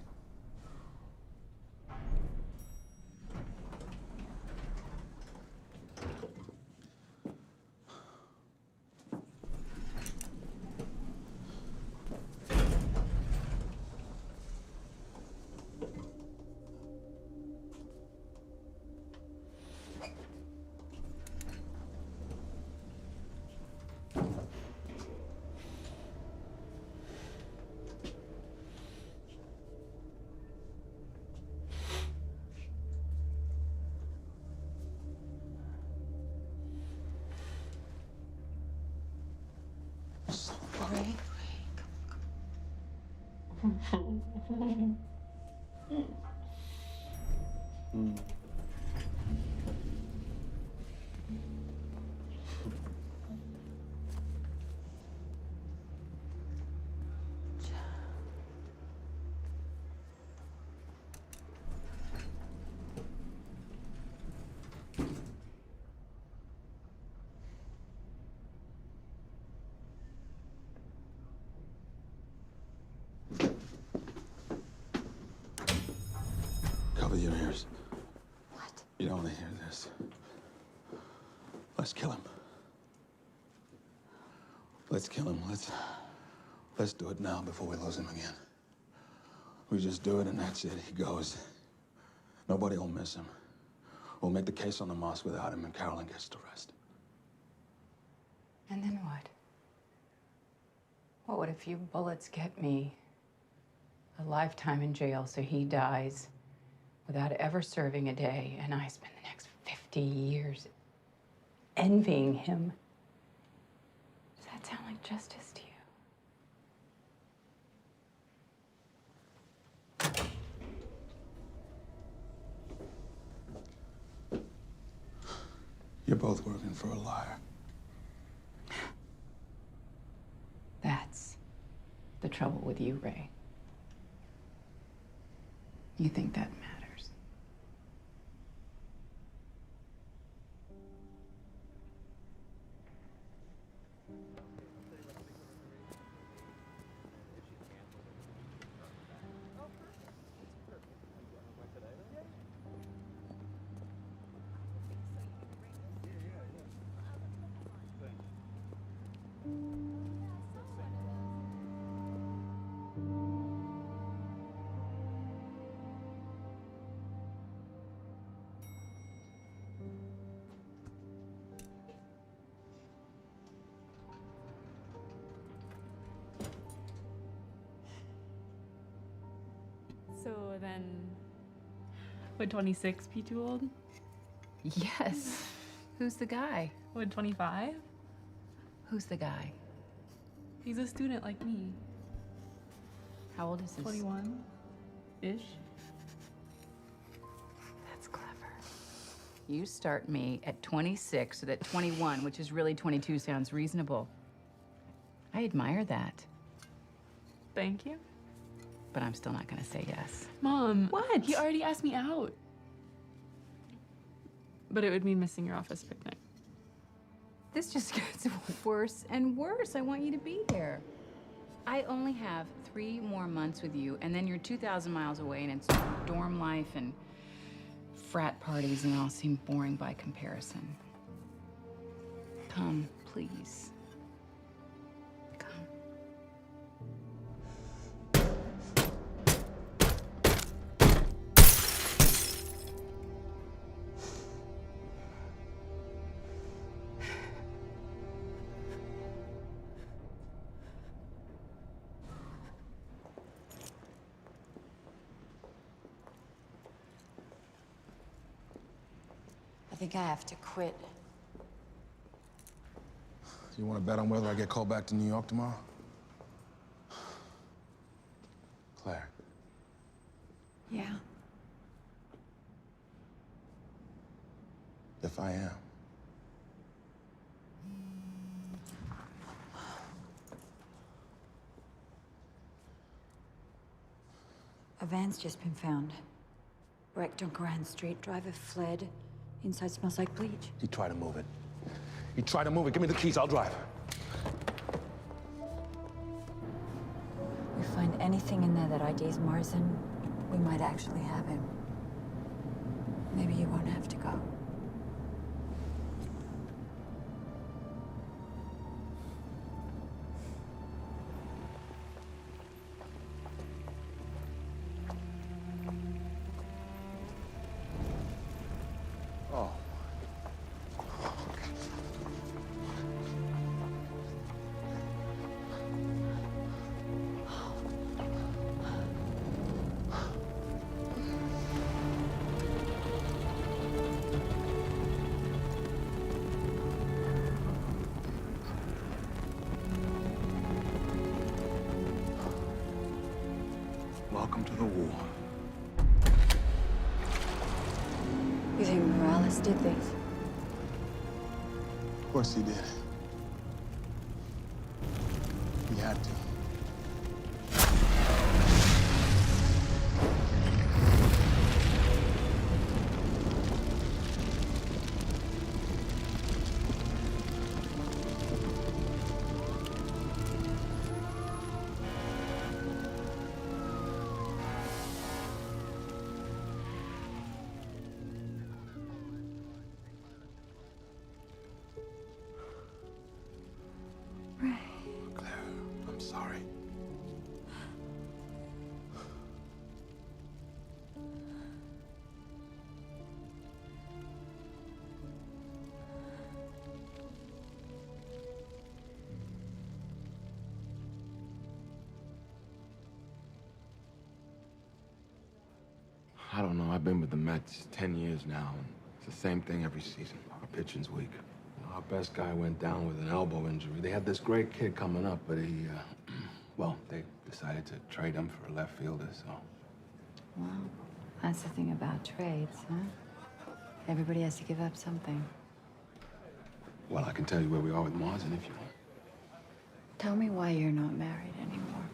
Cover your ears. What? You don't want to hear this. Let's kill him. Let's kill him. Let's do it now before we lose him again. We just do it and that's it. He goes. Nobody will miss him. We'll make the case on the mosque without him and Carolyn gets the rest. And then what? What would a few bullets get me? A lifetime in jail so he dies without ever serving a day, and I spend the next 50 years envying him. Does that sound like justice to you? You're both working for a liar. That's the trouble with you, Ray. You think that matters. So then, would 26 be too old? Yes. Who's the guy? Would 25? Who's the guy? He's a student like me. How old is this? 21-ish. That's clever. You start me at 26 so that 21, which is really 22, sounds reasonable. I admire that. Thank you. But I'm still not gonna say yes. Mom. What? He already asked me out. But it would mean missing your office picnic. This just gets worse and worse. I want you to be here. I only have 3 more months with you, and then you're 2,000 miles away, and it's dorm life and frat parties, and they all seem boring by comparison. Come, please. I think I have to quit. You want to bet on whether I get called back to New York tomorrow? Claire. Yeah. If I am. A van's just been found. Wrecked on Grand Street. Driver fled. Inside smells like bleach. He tried to move it. He tried to move it. Give me the keys, I'll drive. We find anything in there that IDs Marsden, we might actually have him. Maybe you won't have to go. Oh. welcome to the war. You think Morales did this? Of course he did. He had to. I'm sorry. I don't know. I've been with the Mets 10 years now, and it's the same thing every season. Our pitching's weak. You know, our best guy went down with an elbow injury. They had this great kid coming up, but he, well, they decided to trade him for a left fielder, so. Well, that's the thing about trades, huh? Everybody has to give up something. Well, I can tell you where we are with Marsden if you want. Tell me why you're not married anymore.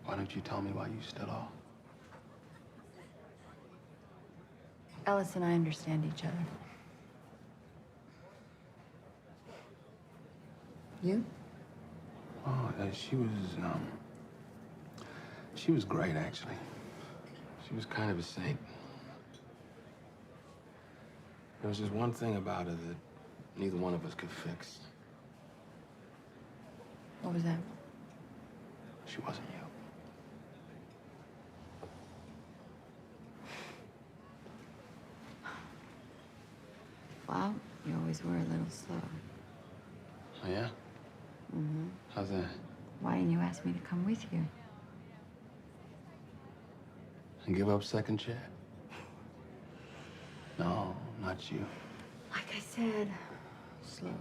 Why don't you tell me why you still are? Ellis and I understand each other. You? Oh, she was great, actually. She was kind of a saint. There was just one thing about her that neither one of us could fix. What was that? She wasn't you. Well, you always were a little slow. Oh, yeah? Mm-hmm. How's that? Why didn't you ask me to come with you? And give up second chair? No, not you. Like I said, slow.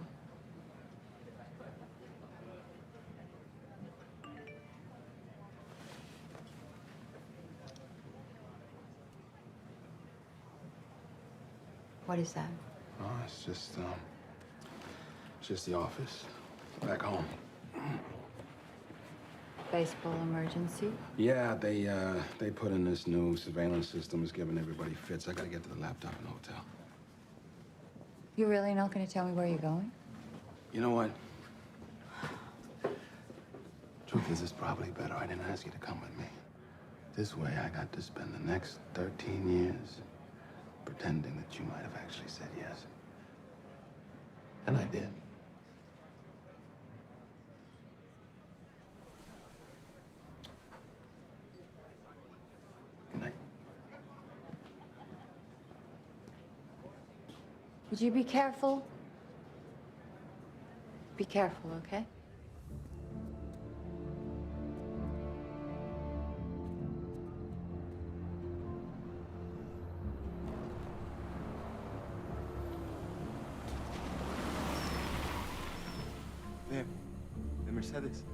What is that? Oh, it's just the office. Back home. Baseball emergency? Yeah, they put in this new surveillance system. It's giving everybody fits. I gotta get to the laptop in the hotel. You're really not going to tell me where you're going? You know what? Truth is, it's probably better I didn't ask you to come with me. This way, I got to spend the next 13 years pretending that you might have actually said yes. And I did. Good night. Would you be careful? Be careful, okay? There, the Mercedes.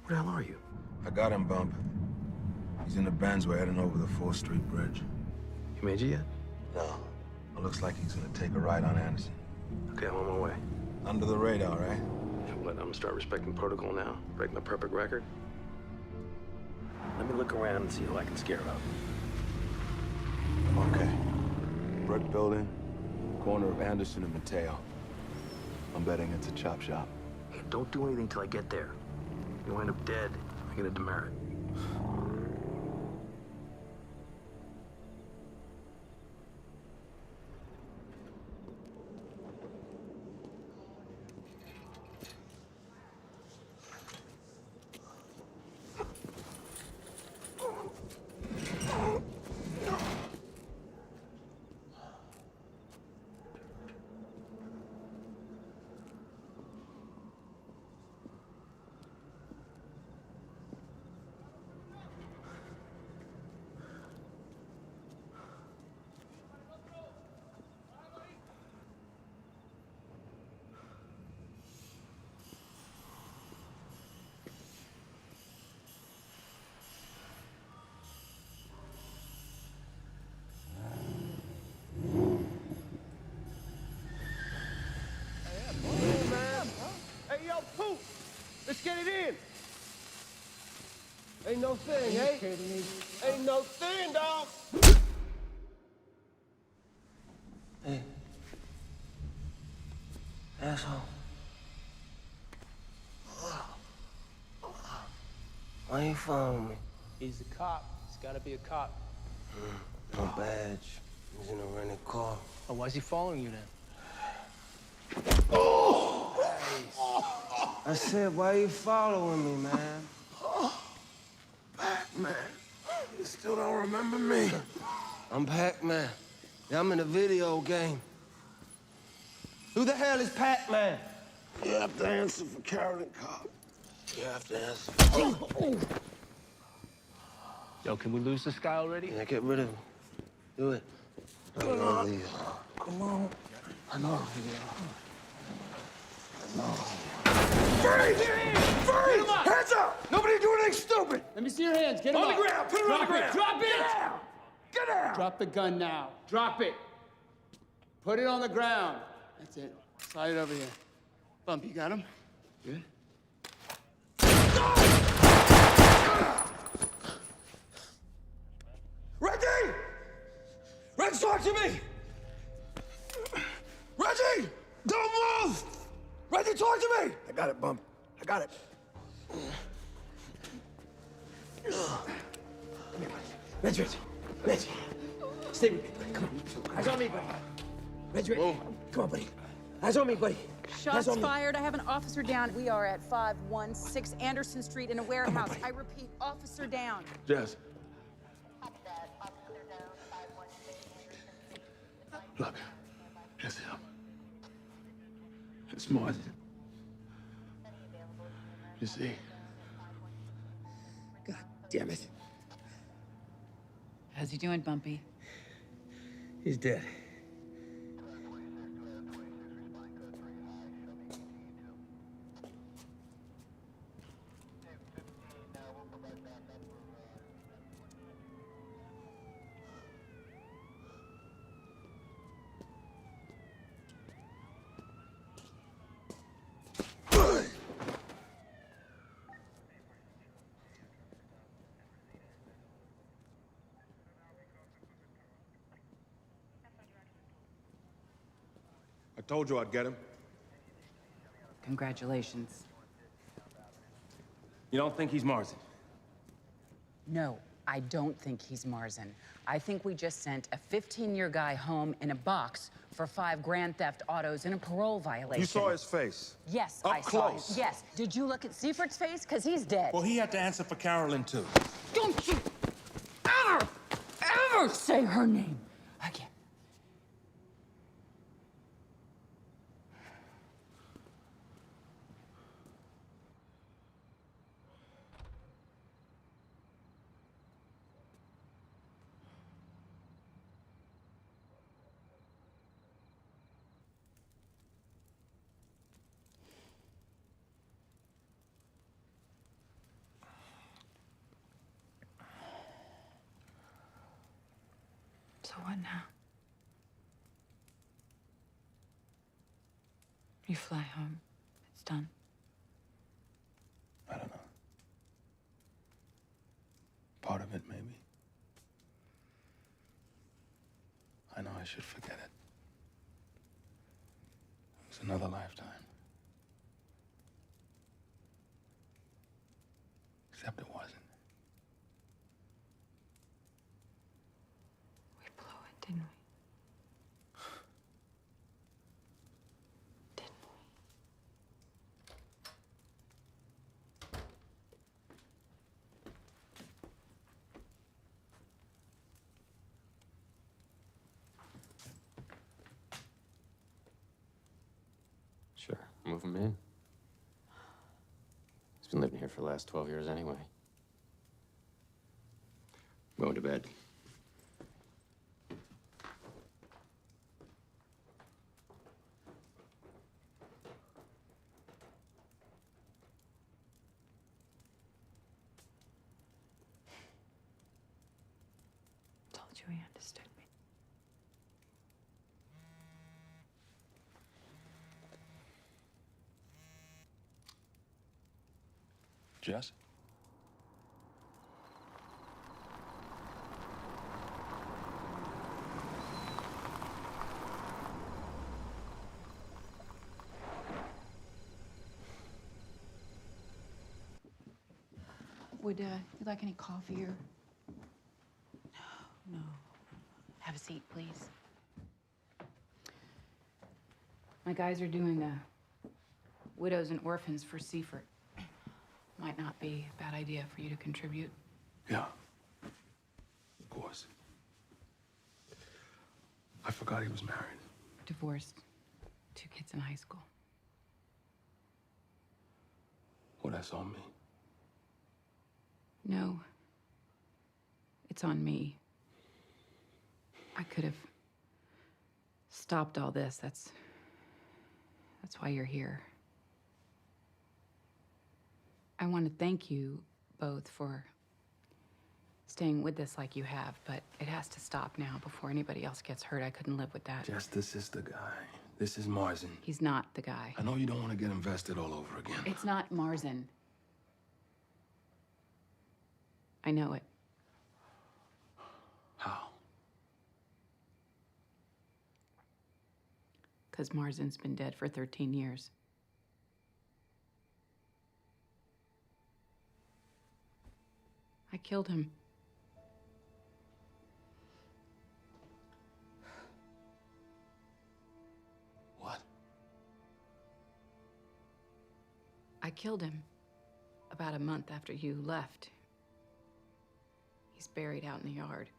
Where the hell are you? I got him, Bump. He's in the Benz. We're heading over the 4th Street Bridge. You made it yet? No. It looks like he's gonna take a ride on Anderson. Okay, I'm on my way. Under the radar, right? What, I'm gonna start respecting protocol now? Break my perfect record? Let me look around and see who I can scare up. Okay. Brick building, corner of Anderson and Mateo. I'm betting it's a chop shop. Hey, don't do anything till I get there. You'll end up dead. I'm gonna demerit. Let's get it in. Ain't no thing, eh? Ain't no thing, dog. Hey. Asshole. Why you following me? He's a cop. He's gotta be a cop. No badge. He's in a rented car. Oh, why is he following you then? I said, why you following me, man? Pac-Man. You still don't remember me? I'm Pac-Man. Yeah, I'm in a video game. Who the hell is Pac-Man? You have to answer for Carolyn Cobb. You have to answer. Yo, can we lose this guy already? Yeah, get rid of him. Do it. I'm gonna leave. Come on. I know. Freeze! Freeze! Hands up! Nobody do anything stupid! Let me see your hands. Get him On the up. ground! Put him on the ground! Drop it! Get down! Get down! Drop the gun now. Drop it. Put it on the ground. That's it. Slide it over here. Bump, you got him? Good. Reggie! Reggie, talk to me! Reggie! Don't move! Reggie, talk to me! I got it, Bump. I got it. Reggie, Reggie. Stay with me, buddy. Come on. Eyes on me, buddy. Reggie, come on, buddy. Eyes on me, buddy. Shots fired. I have an officer down. We are at 516 Anderson Street in a warehouse. I repeat, officer down. Jess. Look, it's him. It's Martin. You see? God damn it. How's he doing, Bumpy? He's dead. I told you I'd get him. Congratulations. You don't think he's Marsden? No, I don't think he's Marsden. I think we just sent a 15-year guy home in a box for 5 grand theft autos and a parole violation. You saw his face? Yes, Up I saw him. close. Yes. Did you look at Seifert's face? Because he's dead. Well, he had to answer for Carolyn, too. Don't you ever say her name again. So what now? You fly home. It's done. I don't know. Part of it, maybe. I know I should forget it. It's another lifetime. Except it wasn't. We blew it, didn't we? Sure, move him in. He's been living here for the last 12 years anyway. Going to bed. Told you he understood me. Jess? Would you like any coffee or? No. Have a seat, please. My guys are doing widows and orphans for Seaford. Might not be a bad idea for you to contribute. Yeah. Of course. I forgot he was married. Divorced. 2 kids in high school. Well, that's on me. No. It's on me. I could have stopped all this. That's why you're here. I want to thank you both for staying with this like you have, but it has to stop now before anybody else gets hurt. I couldn't live with that. Jess, this is the guy. This is Marzin. He's not the guy. I know you don't want to get invested all over again. It's not Marzin. I know it. How? Because Marzin's been dead for 13 years. I killed him. What? I killed him about a month after you left. He's buried out in the yard.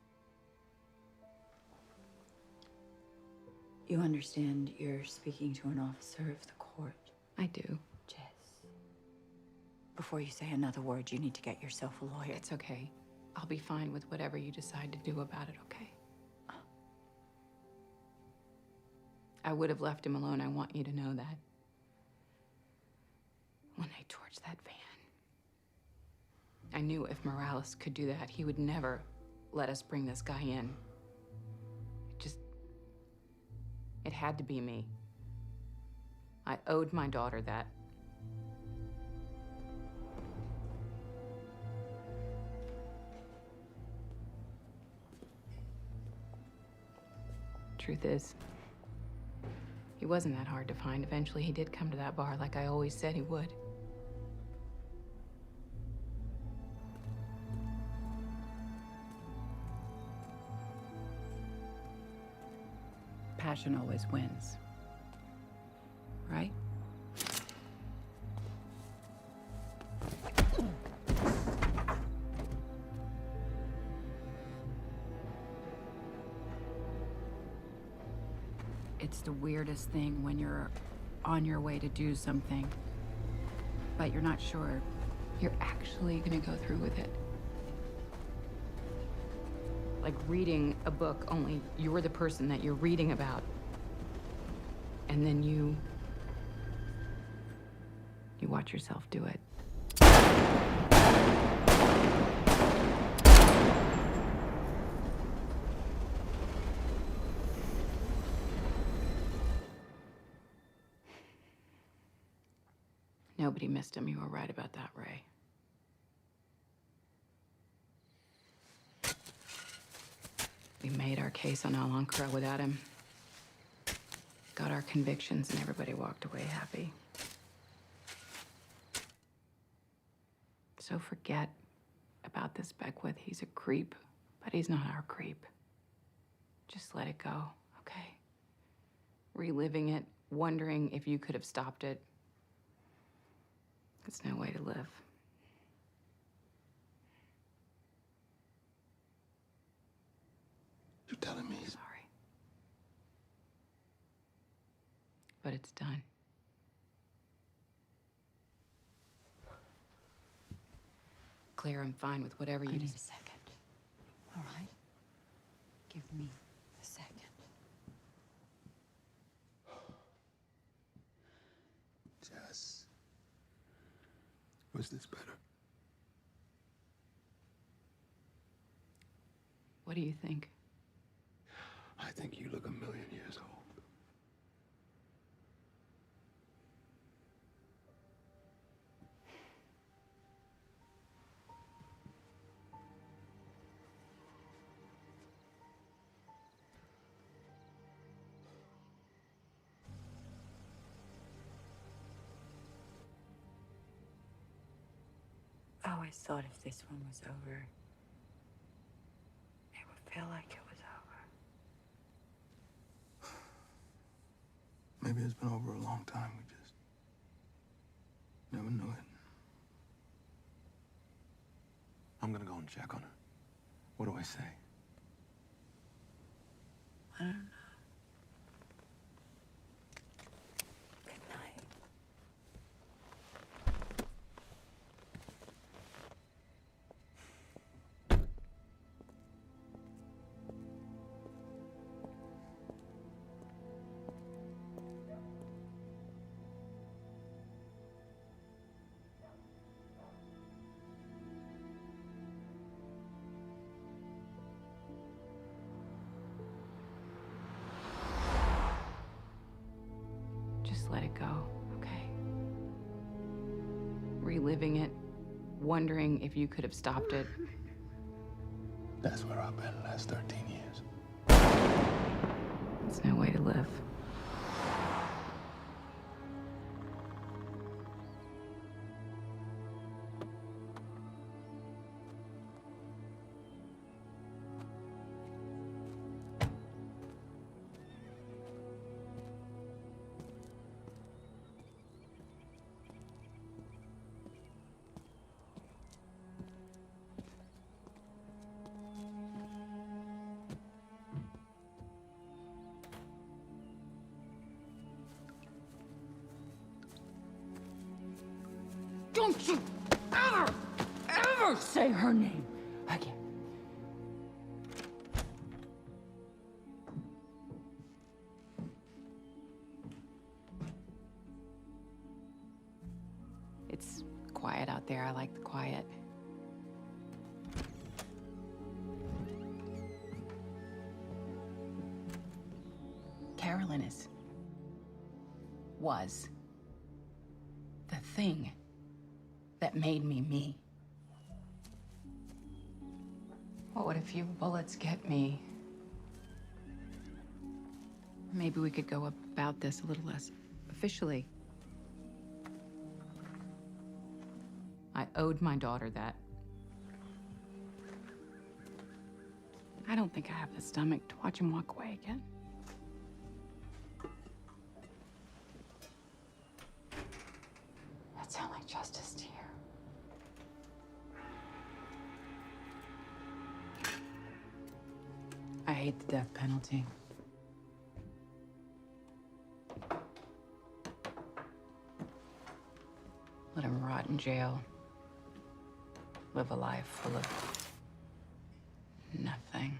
You understand you're speaking to an officer of the court? I do. Jess, before you say another word, you need to get yourself a lawyer. It's okay. I'll be fine with whatever you decide to do about it, okay? I would have left him alone. I want you to know that. When they torched that van, I knew if Morales could do that, he would never let us bring this guy in. It had to be me. I owed my daughter that. Truth is, he wasn't that hard to find. Eventually, he did come to that bar like I always said he would. Passion always wins, right? It's the weirdest thing when you're on your way to do something, but you're not sure you're actually gonna go through with it. Like reading a book, only you're the person that you're reading about. And then you watch yourself do it. Nobody missed him. You were right about that, Ray. We made our case on Alankara without him. Got our convictions, and everybody walked away happy. So forget about this Beckwith. He's a creep, but he's not our creep. Just let it go, okay? Reliving it, wondering if you could have stopped it. It's no way to live. You're telling me? Sorry. But it's done. Claire, I'm fine with whatever you I need decide. a second. All right? Give me a second. Jess. Was this better? What do you think? I think you look 1,000,000 years old. always thought if this one was over, it would feel like it was over. Maybe it's been over a long time. We just never knew it. I'm gonna go and check on her. What do I say? I don't know. Just let it go, okay? Reliving it, wondering if you could have stopped it. That's where I've been the last 13 years. It's no way to live. Don't you ever say her name again. It's quiet out there. I like the quiet. Carolyn was the thing that made me me. What would a few bullets get me? Maybe we could go about this a little less officially. I owed my daughter that. I don't think I have the stomach to watch him walk away again. That sounds like justice to you. I hate the death penalty. Let him rot in jail. Live a life full of nothing.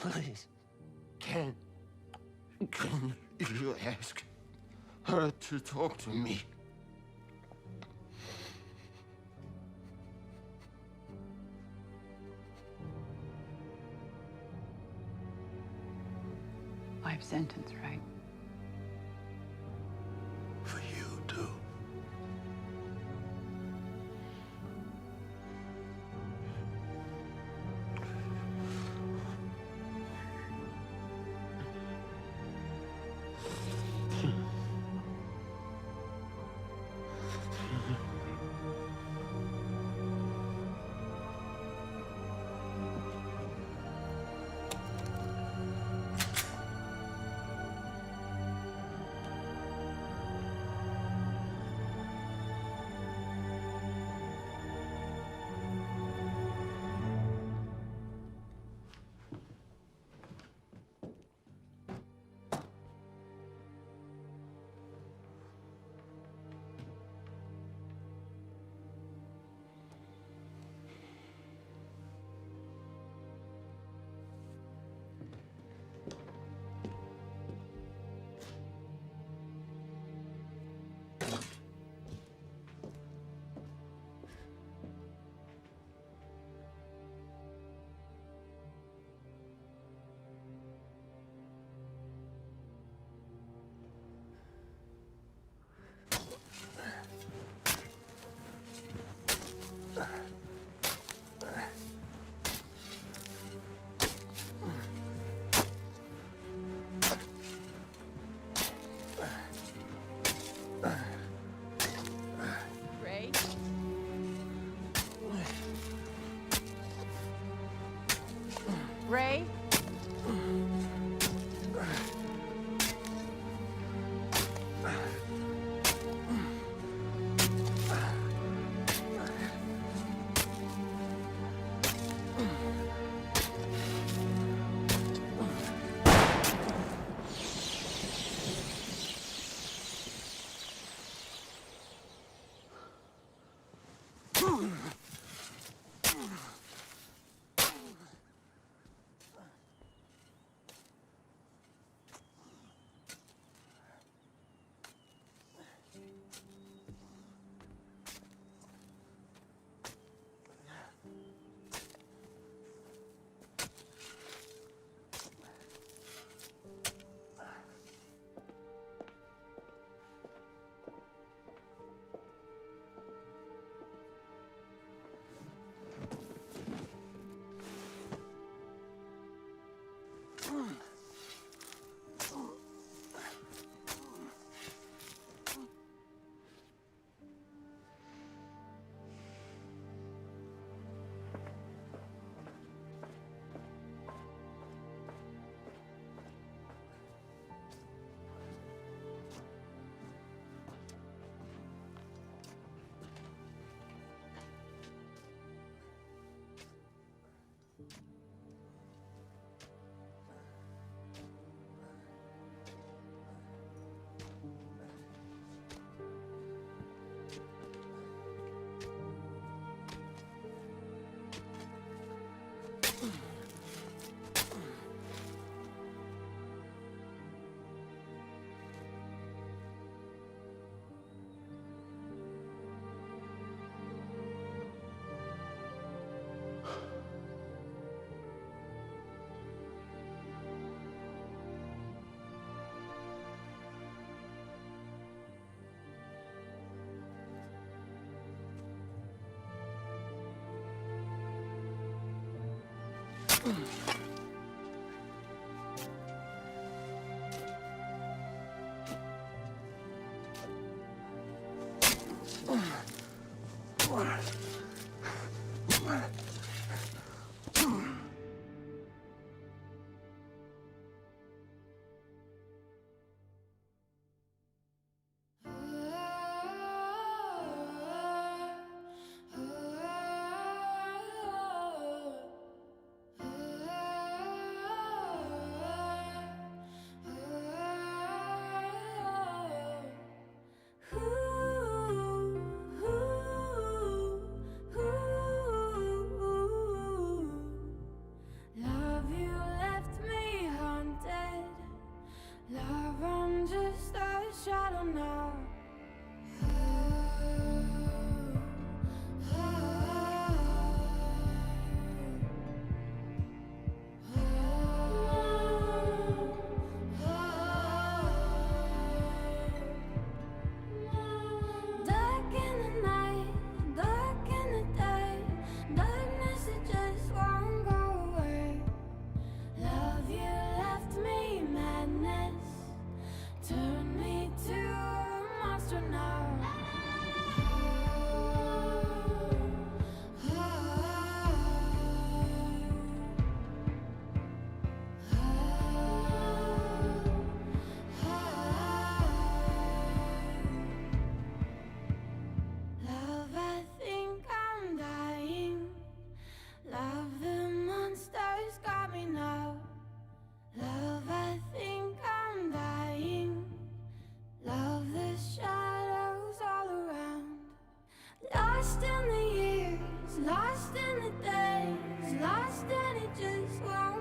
Please, can you ask her to talk to me? Life sentence, right? For you, too. Ray? Lost in the days, lost and it just won't